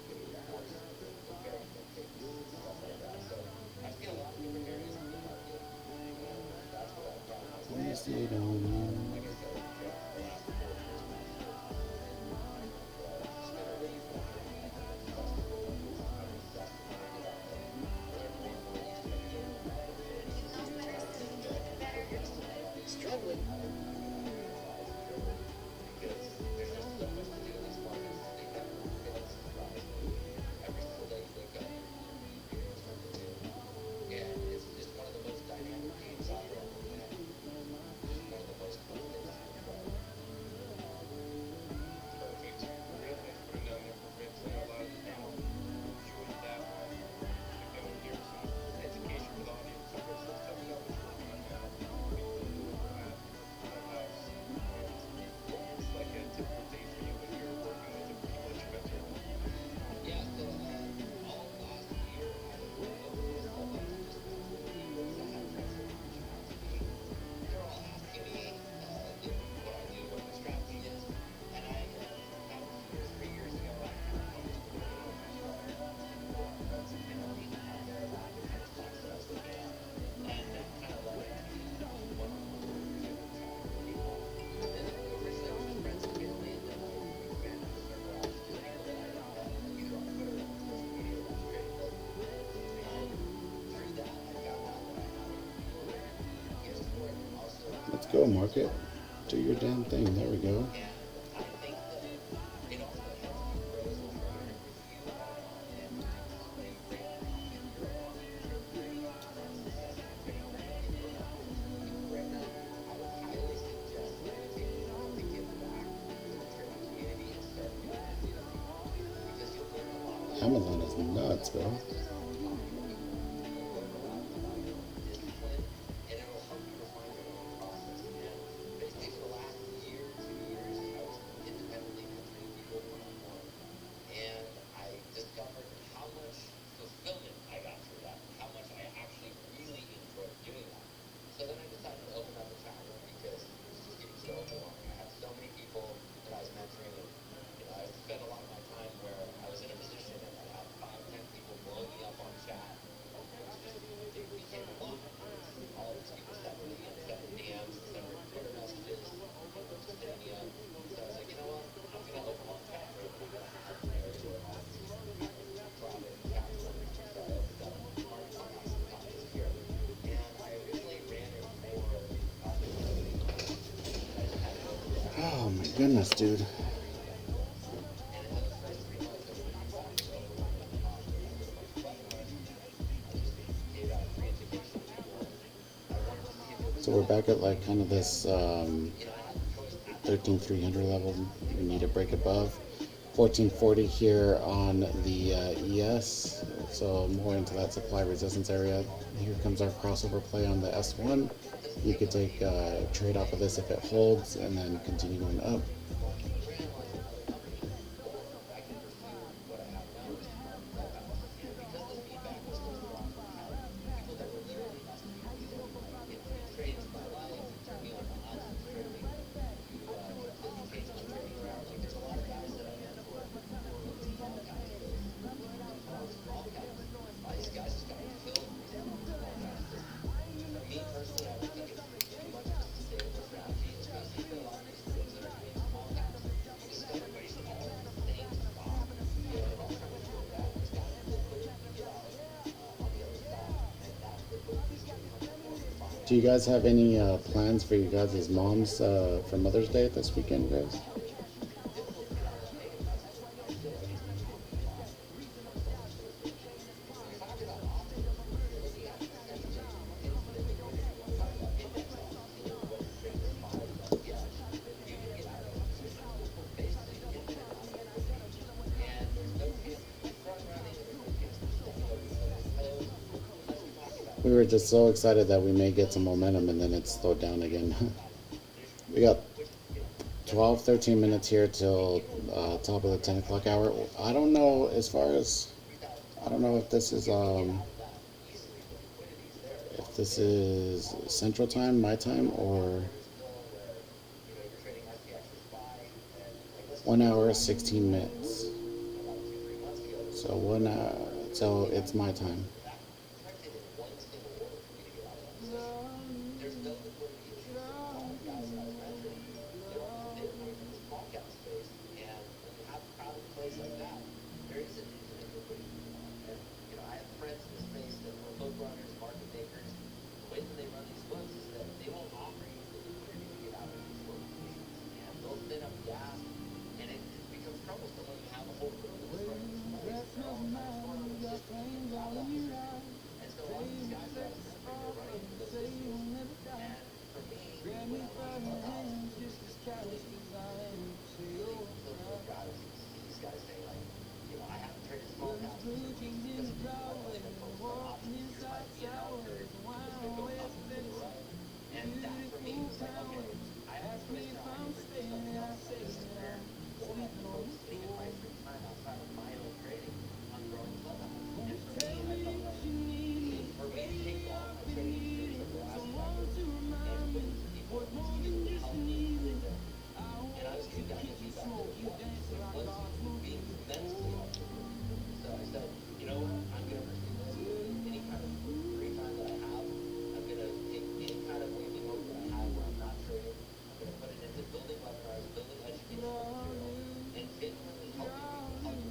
getting reports with very thin thickness and stuff like that. So I've seen a lot of different areas of the market, and that's what I've found myself Let me at. see it on. Like I said, the last 4 years now, and it's been a really fun journey. I've been obsessed with it. I'm obsessed with learning about it. I learn more and more each and every day with the market. So for the rest of my life, I'm gonna emphasize trading because there's just so much to do in these markets. They never fail to surprise me. Every single day you wake up, you're doing something new, and it's just one of the most dynamic games out there on the planet. Just one of the most fun things to enjoy. Perfect. Real nice putting down there for Vince. I know a lot of the panel enjoyed that one. Keep going here. Some education for the audience. So Vince, let's tell me about what you're working on now. What are you doing over at Clubhouse? And what looks like a typical day for you when you're working with the people that you mentor? Yeah, so all last year I was focused on Clubhouse and just mentoring people because I had friends that were reaching out to me. They're all asking me what I do, what my strategy is, and that was 2 or 3 years ago. I kind of focused a little bit on my strategy and what's kind of being out there about the kind of stocks that I was looking at, and that kind of led into one-on-one mentorship and chatting with people. And then originally it was just friends and family, and then I expanded the circle out to just people that I had met either on Twitter or on social media that was trading with. And through that, I found out that I had a really unique gift for it, and also Let's I go, was market. interested in Do your damn thing. There we go. and I think that it also helps you grow as a trader if you are mentoring somebody right now and you're on trading options, let's say you're trading directly for people right now. I would highly suggest that you take the time to give back to the trading community and start implementing it because you'll learn a lot about the Amazon is nuts, bro. process of talking to people. You'll learn a lot about your own discipline, and it'll help you refine your own process. And basically, for the last year, 2 years, I was independently mentoring people one-on-one, and I discovered how much fulfillment I got through that, and how much I actually really enjoyed doing that. So then I decided to open up a chat room because it was just getting so overwhelming. I had so many people that I was mentoring, and goodness, dude. And in those first 3 months, I was making $5 a month profit. And I just gave out free education to people, and I wanted to see if it would So we're sell. back at like kind of this I had the choice at that moment. 13,300 level. We need to break I above. decided to do it. 1440 here on the ES, so more into that supply resistance area. Here comes our crossover play on the S1. Just You take could a take look at a what trade off of this if it holds and then continue going up. you can analyze some other companies, or I can pursue what I have now, which is more of a clubhouse. And because the feedback was so strong, we had people that were literally messaging me saying, you're trading to my life, you turned me on to options trading, you put me changed my trading route. Like there's a lot of guys that I mentor who are in the small cap space, and I tell them small caps, these guys just got killed recently in the small cap space. For me personally, I don't think it's too much of a sustainable strategy, especially for a lot of these rooms that are trading small caps, because everybody's all in the same stock. They're all trying to fill that gap of liquidity to get out on the other side, and that liquidity is going to come from more of the Do you buyouts. guys have any plans for you guys' moms for Mother's Day this weekend, guys? The difficulty that I'm having, and I still hate to use the word options because it sounds so stupid. When we talk about options, you're looking at essentially infinite liquidity. I'm talking about index options. So whether you're trading a SPY or an SPX, you can get out of those positions with basically an infinite amount of liquidity. And there's no chance of you front running, there's no chance of you stepping over each other's toes. Unless you're talking about We were really, just so excited that we may get some really momentum and then expensive it slowed down again. We instruments, got which 12, definitely 13 happen. minutes here And till people will top of the 10 invest o'clock in hour. those I don't know as far $2,000, as, I don't know $3,000. if this is You can get out of that easily. The liquidity is there. It's if on the this table. is All of Central these Time, my time, small cap or players know where you're trading SPX or SPY, and like let's just 1 say hour, SPY was 16 doing minutes. about 2, 3 months ago. So one, so They had it's my time. that printed in one single order for me to get out of that position. There's no liquidity issues. So a lot of the guys that I was mentoring, they were coming from the small cap space, and when you have crowded plays like that, there isn't infinite liquidity anymore. And I have friends in the space that were hook runners, market makers. The way that they run these books is that they won't offer you the liquidity to get out of these short positions, and they'll thin up the ask, and it becomes troublesome when you have a whole crew that's running this place, and they're all trying to short on those systems to get out of that position. And so a lot of these guys that I was mentoring, they're running into those issues. And for me, when I'm on Clubhouse, it's really easy to really fulfill your gratitude to see these guys say like, I haven't traded small caps for 2 weeks because of you. I've only been focused on options. Here's my P&L curve. It's been going up and to the right. And that for me was like, okay, I have a choice now. I can pursue something else on this career, or I can focus any of my free time outside of my own trading on growing Clubhouse. And for me, I felt like for me to take all my trading experience over the last decade and put it to people to be able to help them improve it. And I was giving back the feedback that it was being tremendously helpful for me. So I said, you know what? I'm going to pursue this any kind of free time that I have. I'm going to take any kind of weekly mode that I have where I'm not trading. I'm going to put it into building webinars, building educational material, and genuinely helping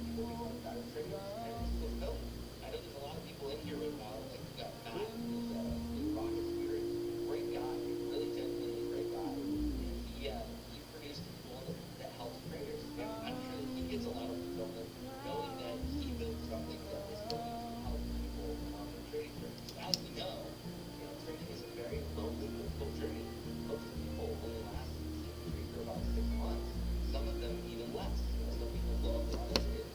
people become better traders. And it's fulfilling. I know there's a lot of people in here right now, like we got Matt, who's rocket spirit, great guy, really genuinely a great guy, and he's produced a tool that helps traders, and I'm sure that he gets a lot of fulfillment knowing that he built something that is going to help people on their trading journey. Because as we know, trading is a very lonely, difficult journey. Most people only last in this industry for about 6 months. Some of them even less. Some people blow up their own skins.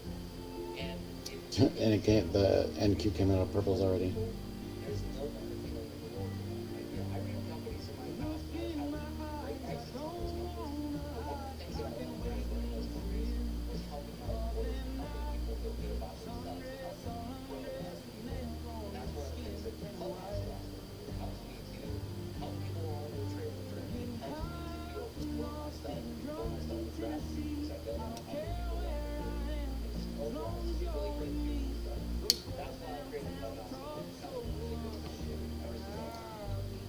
And if you can And it can't, the NQ came out of purples already. there's no better feeling in the world than that. I ran companies in my past, and I've had great exits on those companies. But one of the things that I loved when I was running those companies was helping my employees and helping people feel good about themselves and helping people grow as people. And that's one of the things that Clubhouse allows me to do. It helps me to help people along their trading journey. It helps me to be able to grow myself and fulfill myself with gratitude because I know that I'm helping people along their journey. And just overall, it's just a really great feeling. So that's why I created Clubhouse, and it's had a really good membership ever since I launched it.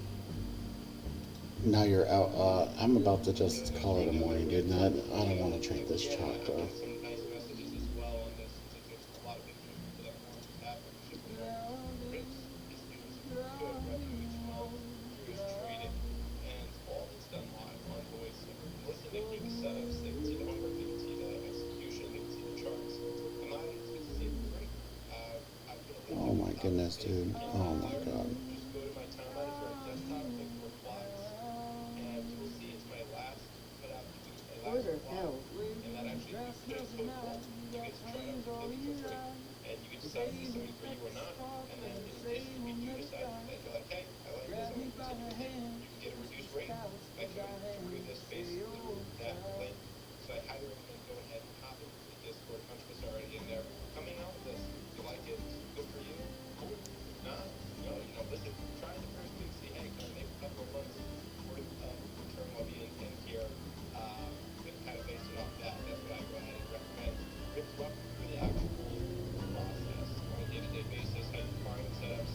Now you're out. I'm about to just call it a morning, dude. I don't want to trade this Yeah, chalk, and I've bro. gotten some nice messages as well on this since it's a lot of interest into that more tab membership and more Chris is doing some good revenue each month through his trading, and all of it's done live on voice. So you can listen to huge setups goodness, dude. And Oh my I god. will just go to my time manager on desktop, click replies, and you will see it's my last put out tweet, my last reply, and that actually you put in code red. You get to try it out completely for free, and you can decide is this something for you or not. And then in addition, if you do decide that you're like, hey, I like this, I want to continue with it, you can get a reduced rate by clicking through this basically that link. So I highly recommend go ahead and hop into the Discord. A bunch of us are already in there. Coming out with this. You like it? Good for you. Cool. If not, listen, try the first week, see, hey, can I make a couple of months worth of return while being in here? And kind of base it off that. That's what I go ahead and recommend. Rip walk you through the actual process on a day-to-day basis, how you find setups,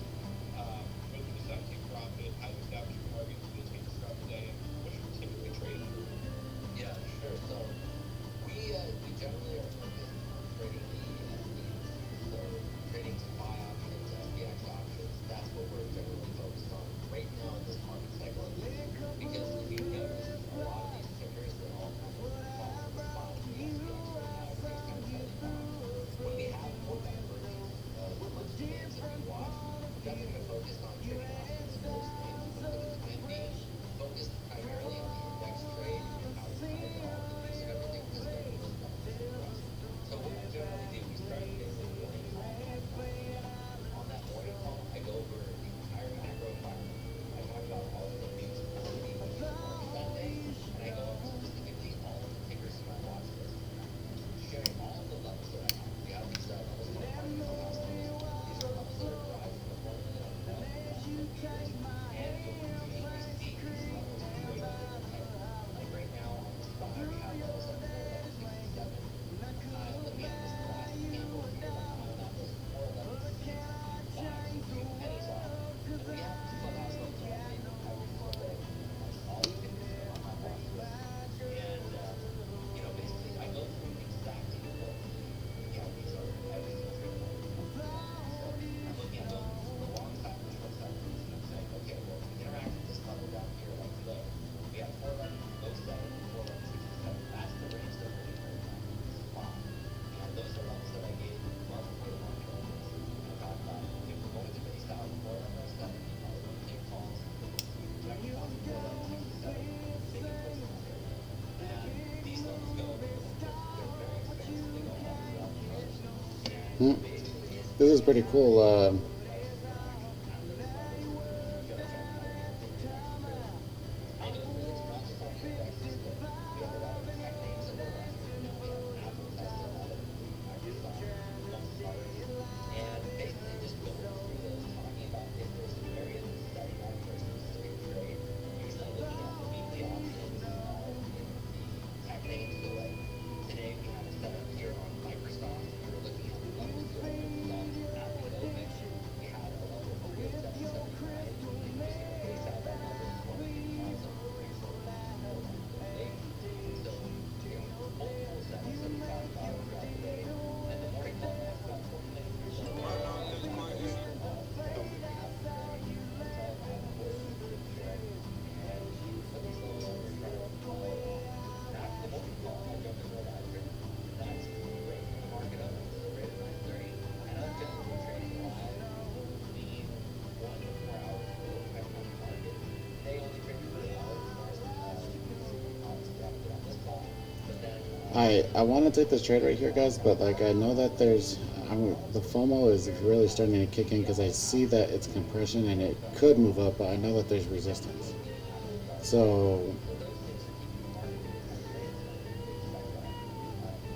when you decide to take profit, how you establish your targets, what it takes throughout the day, and what you're typically trading. Yeah, sure. So we generally are focused on trading the SPX. So trading supply options, SPX options, that's what we're generally focused on right now in this market cycle at least. Because if you notice, a lot of these tickers, they all kind of fall in the spot of the SPX right now. Everything's kind of tightly bound. When we have more divergence amongst the names that we watch, we're definitely going to focus on trading options in those names. But for the time being, focused primarily on the index trade and how it ties in all the news and everything because they're the most beneficial for us. So what we generally do, we start the day with a morning call at 9 a.m. On that morning call, I go over the entire macro environment. I talk about all of the news for the market that day, and I go over specifically all of the tickers in my watch list, sharing all of the levels that I have. We have these levels called market clubhouse levels. These are levels that are derived from the formula that I'm above the rest of the meters, and you'll routinely see these levels trade within the head. Like right now on the spot, we have levels at 411.67. Looking at this last candle here, the high on that was 411.65, so 2 pennies off. And we have these clubhouse levels updated every single day on all the tickers that are on my watch list. And basically I go through exactly what the LPs are for every single trade that I'm looking at. So I'm looking at both the long side and the short side moves, and I'm saying, okay, well, if we interact with this level down here, like today, we have 411.07 and 411.67. That's the range that we're in right now in supply. And those are levels that I gave well before the market opens. And I talked about if we're going to base out 411.07, you probably want to take calls. If we reject it off of 411.67, taking puts in that area. And these levels go, they're very expensive. They go all throughout the chart. And Hmm. basically, This is if pretty you have cool. the price interaction at those levels, you judge on how well they did actually trade. I go through this not just on the indexes, but we have a lot of tech names that we're watching right now. We have Apple, Tesla, Meta, Microsoft, amongst others. And basically just going through those, talking about if there's an area that's setting up for a specific trade, usually looking at the weekly options in the tech names. So like today we had a setup here on Microsoft. We were looking at the levels directly off at the open. We had a level here at 779, and we're just going to base out that level as one of the calls that we're pretty sure we're going to support on for the day. So, multiple setups that we talk about throughout the day. And the morning call lasts about 20 minutes or so. And then I go over all the trades that we have for the day. It's all live recorded, screen shared, and we put these levels on your chart and follow along. And after the morning call, I jump into an action. That's right when the market opens, so right at 9:30. And I'm generally trading live between 1 to 4 hours, really depending on the market. Today only traded for an hour because we obviously have to get on this call. But then I want to take this trade right here, guys, but like I know that the FOMO is really starting to kick in because I see that it's compression and it could move up, but I know that there's resistance. So so those things are keeping the market moving today, and so we expect that.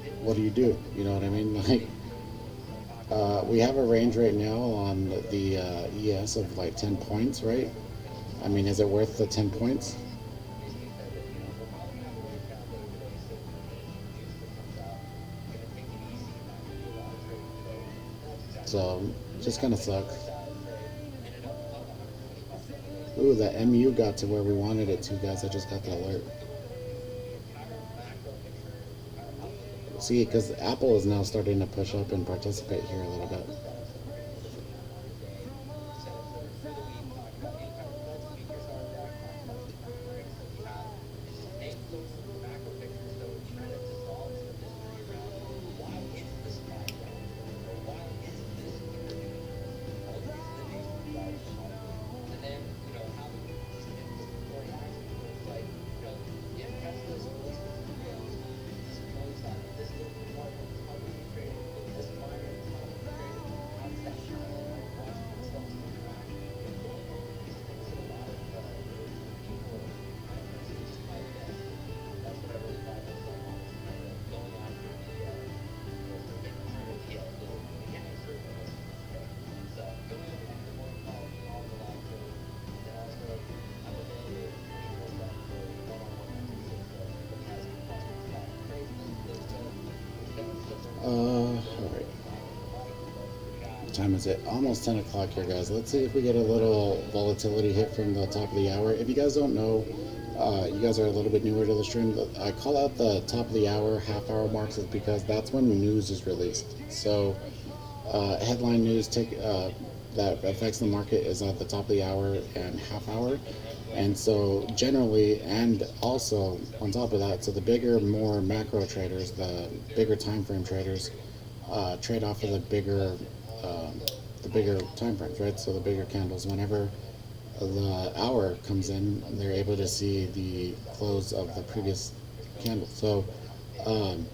Did what do you do? You know what I mean? Like big moves. I talked about we have a range right now on the ES of like 10 points, right? I mean, is it worth the 10 points? basically said that we're probably gonna have a range bound day today. So for any news that comes out, we're gonna take it easy. Not gonna do a lot of trading today, and that's exactly what we So did. just kind of Took a sucks. push out of trade, ended up up 120 bucks on the day. Ooh, that MU got to where we wanted it to, guys. I just got the Yeah, alert. so the entire macro picture, the entire outlook of the See, market because is Apple is now pretty starting to good. push up and participate here a little All bit. of the setups that we're going to be looking at on the day are setups that are through the week, talking about any kind of Fed speakers on deck, talking about any kind of prints that we have, and just names looking at the macro picture. So it kind of dissolves the mystery around why is the supply dropping or why is this ticker doing this. Well, What time is it? Almost 10 o'clock here, guys. Let's see if we get a little volatility hit from the top of the hour. If you guys don't know, you guys are a little bit newer to the stream. I call out the top of the hour, half hour marks, is because that's when news is released. So, headline news that affects the market is at the top of the hour and half hour. And so, generally, and also on top of that, so the bigger, more macro traders, the bigger time frame traders, trade off of the bigger time frames, right? So the bigger candles. Whenever the hour comes in, they're able to see the close of the previous candle. Um,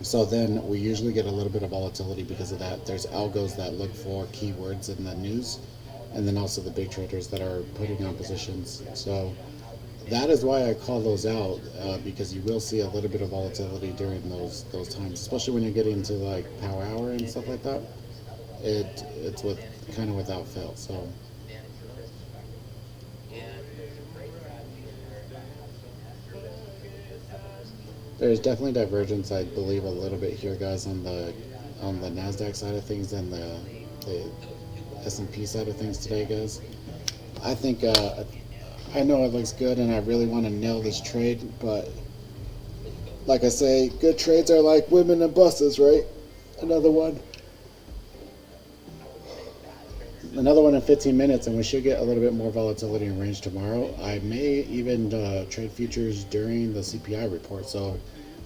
so then we usually get a little bit of volatility because of that. There's algos that look for keywords in the news, and then also the big traders that are putting on positions. So that is why I call those out, because you will see a little bit of volatility during those times, especially when you're getting into like power hour and stuff like that. It's with kind of without fail. So there's definitely divergence, I believe, a little bit here, guys, on the Nasdaq side of things and the S&P side of things today, guys. I think I know it looks good, and I really want to nail this trade, but like I say, good trades are like women and buses, right? Another one. Another one in 15 minutes, and we should get a little bit more volatility in range tomorrow. I may even trade futures during the CPI report. So,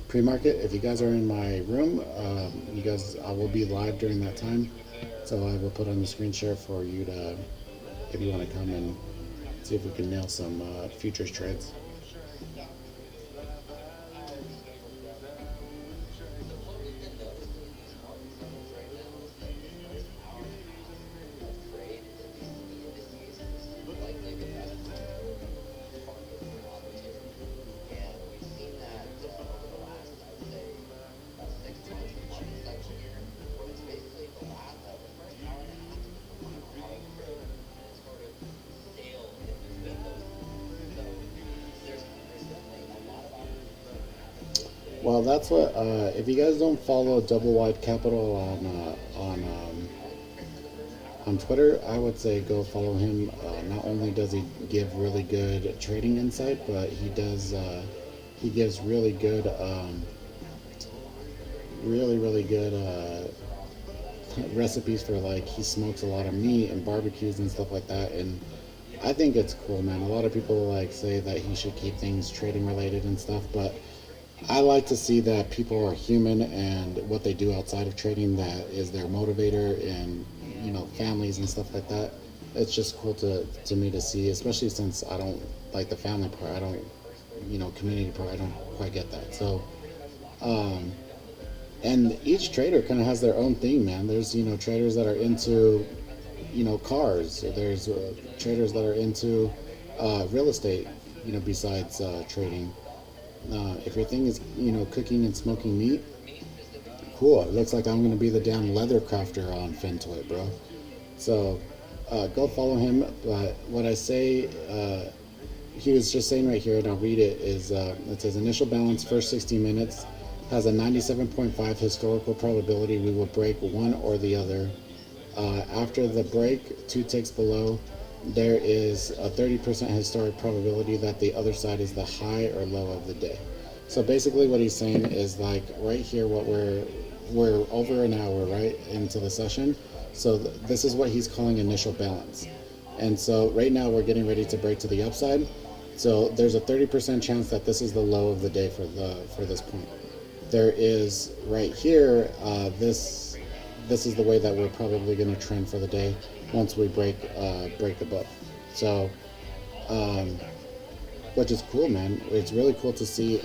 pre-market, if you guys are in my room, you guys, I will be live during that time. So I will put on the screen share for you to, if you want to come and see if we can nail some futures trades. Well, that's what. If you guys don't follow Double Wide Capital on Twitter, I would say go follow him. Not only does he give really good trading insight, but he gives really good, really good recipes for, like, he smokes a lot of meat and barbecues and stuff like that. And I think it's cool, man. A lot of people like say that he should keep things trading related and stuff, but I like to see that people are human and what they do outside of trading, that is their motivator, and families and stuff like that. It's just cool to me to see, especially since I don't like the family part. I don't, community part. I don't quite get that. So, and each trader kind of has their own thing, man. There's traders that are into cars. There's traders that are into real estate. Besides trading. If your thing is, cooking and smoking meat, cool. It looks like I'm going to be the damn leather crafter on FinTwit, bro. So, go follow him. But what I say, he was just saying right here, and I'll read it, is it says initial balance, first 60 minutes, has a 97.5 historical probability we will break one or the other. After the break, 2 ticks below, there is a 30% historic probability that the other side is the high or low of the day. So basically what he's saying is, like, right here, what we're over an hour right into the session. So this is what he's calling initial balance. And so right now we're getting ready to break to the upside. So there's a 30% chance that this is the low of the day for this point. There is right here, this is the way that we're probably going to trend for the day once we break above. So, which is cool, man. It's really cool to see,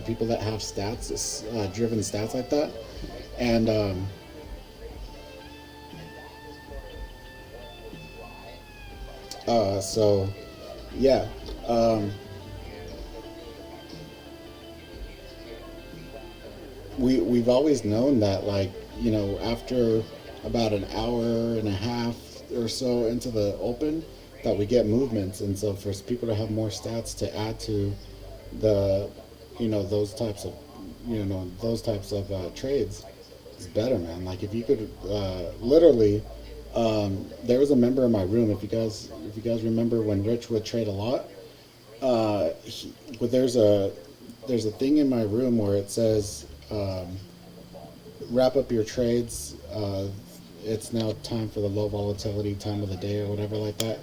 people that have stats, driven stats like that. And, so, yeah. We've always known that, like, after about an hour and a half or so into the open, that we get movements. And so for people to have more stats to add to the those types of trades, It's better, man. Like if you could, literally, there was a member in my room. If you guys remember when Rich would trade a lot, but there's a thing in my room where it says, wrap up your trades. It's now time for the low volatility time of the day or whatever like that,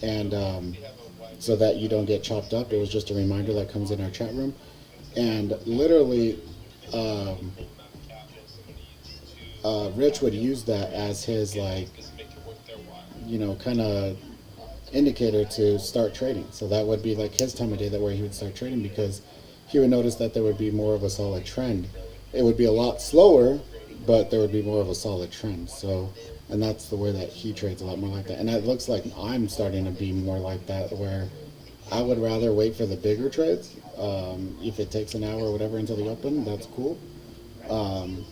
and so that you don't get chopped up. It was just a reminder that comes in our chat room, and literally, um, Rich would use that as his like, kind of indicator to start trading. So that would be like his time of day that where he would start trading because he would notice that there would be more of a solid trend. It would be a lot slower, but there would be more of a solid trend. So, and that's the way that he trades a lot more like that. And it looks like I'm starting to be more like that, where I would rather wait for the bigger trades. If it takes an hour or whatever until the open, that's cool. Um,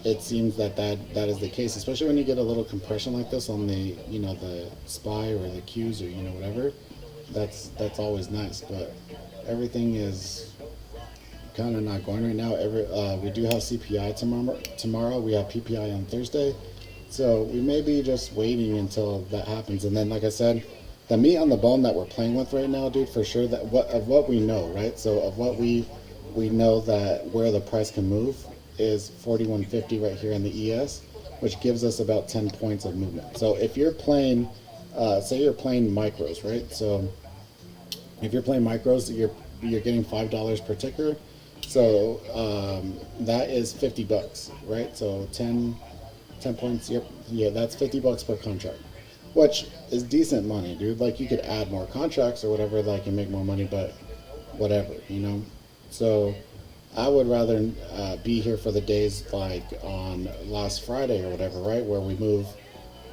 it seems that is the case, especially when you get a little compression like this on the the SPY or the Qs or whatever. That's always nice, but everything is kind of not going right now. We do have CPI tomorrow. Tomorrow we have PPI on Thursday, so we may be just waiting until that happens. And then, like I said, the meat on the bone that we're playing with right now, dude, for sure. That what we know, right? So of what we know that where the price can move is 4150 right here in the ES, which gives us about 10 points of movement. So if you're playing, say you're playing micros, right? So if you're playing micros, you're getting $5 per ticker. So that is $50, right? So 10 points. Yep, yeah, that's $50 per contract, which is decent money, dude. Like you could add more contracts or whatever, like and make more money, but whatever. So I would rather be here for the days like on last Friday or whatever, right, where we move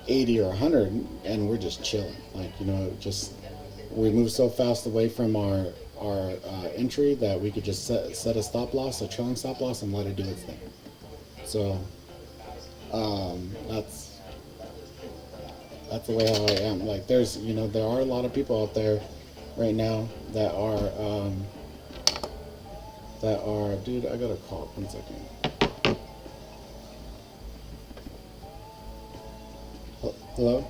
80 or 100 and we're just chilling, like just we move so fast away from our entry that we could just set a stop loss, a trailing stop loss, and let it do its thing. So that's the way how I am. Like there are a lot of people out there right now that are dude, I got a call. 1 second. Hello?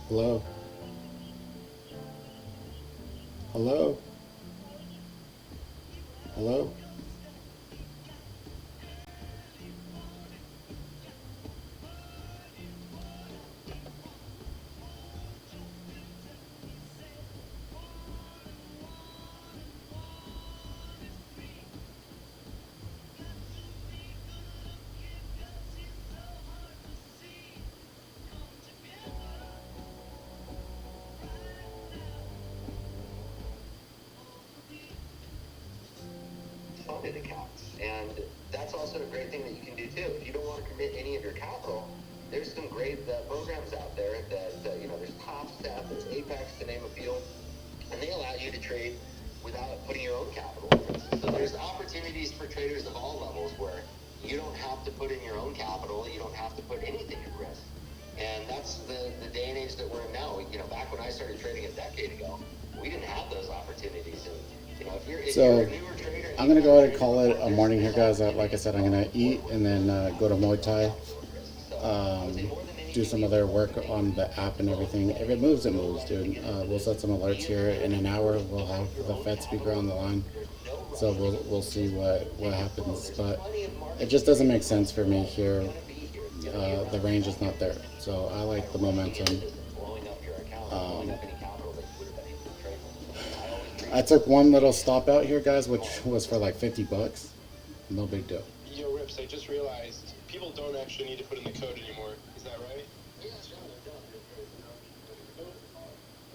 Hello? Hello? Hello? Funded accounts. And that's also a great thing that you can do too. If you don't want to commit any of your capital, there's some great programs out there that, there's Top Step, there's Apex to name a few, and they allow you to trade without putting your own capital. So there's opportunities for traders of all levels where you don't have to put in your own capital, you don't have to put anything at risk. And that's the day and age that we're in now. Back when I started trading a decade ago, we didn't have those opportunities. And if So you're a newer trader, I'm gonna go ahead and call it a morning here, guys. Like I said, I'm gonna eat and then go to Muay Thai, do some other work on the app and everything. If it moves, it moves, dude. We'll set some alerts here. In an hour, we'll have the Fed speaker on the line, so we'll see what happens. But it just doesn't make sense for me here. The range is not there, so I like the momentum. I took one little stop out here, guys, which was for like $50. No big deal. Yo, Rips, I just realized people don't actually need to put in the code anymore. Is that right?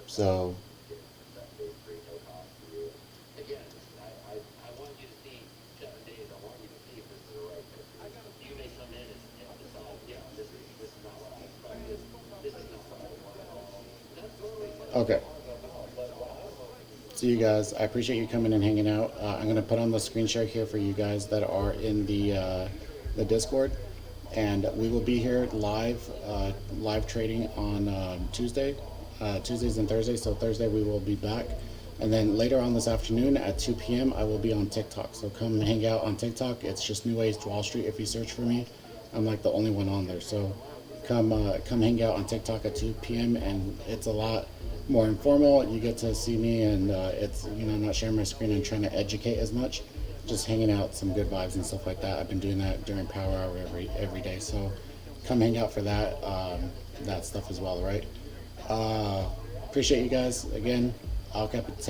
So okay. See you guys. I appreciate you coming and hanging out. I'm gonna put on the screen share here for you guys that are in the Discord, and we will be here live trading on Tuesdays and Thursdays. So Thursday we will be back. And then later on this afternoon at 2 p.m., I will be on TikTok. So come hang out on TikTok. It's just New Age Wall Street if you search for me. I'm like the only one on there. So come hang out on TikTok at 2 p.m. and it's a lot more informal. You get to see me, and it's not sharing my screen and trying to educate as much. Just hanging out, some good vibes and stuff like that. I've been doing that during Power Hour every day. So come hang out for that stuff as well. Right. Appreciate you guys again. Al Capitan.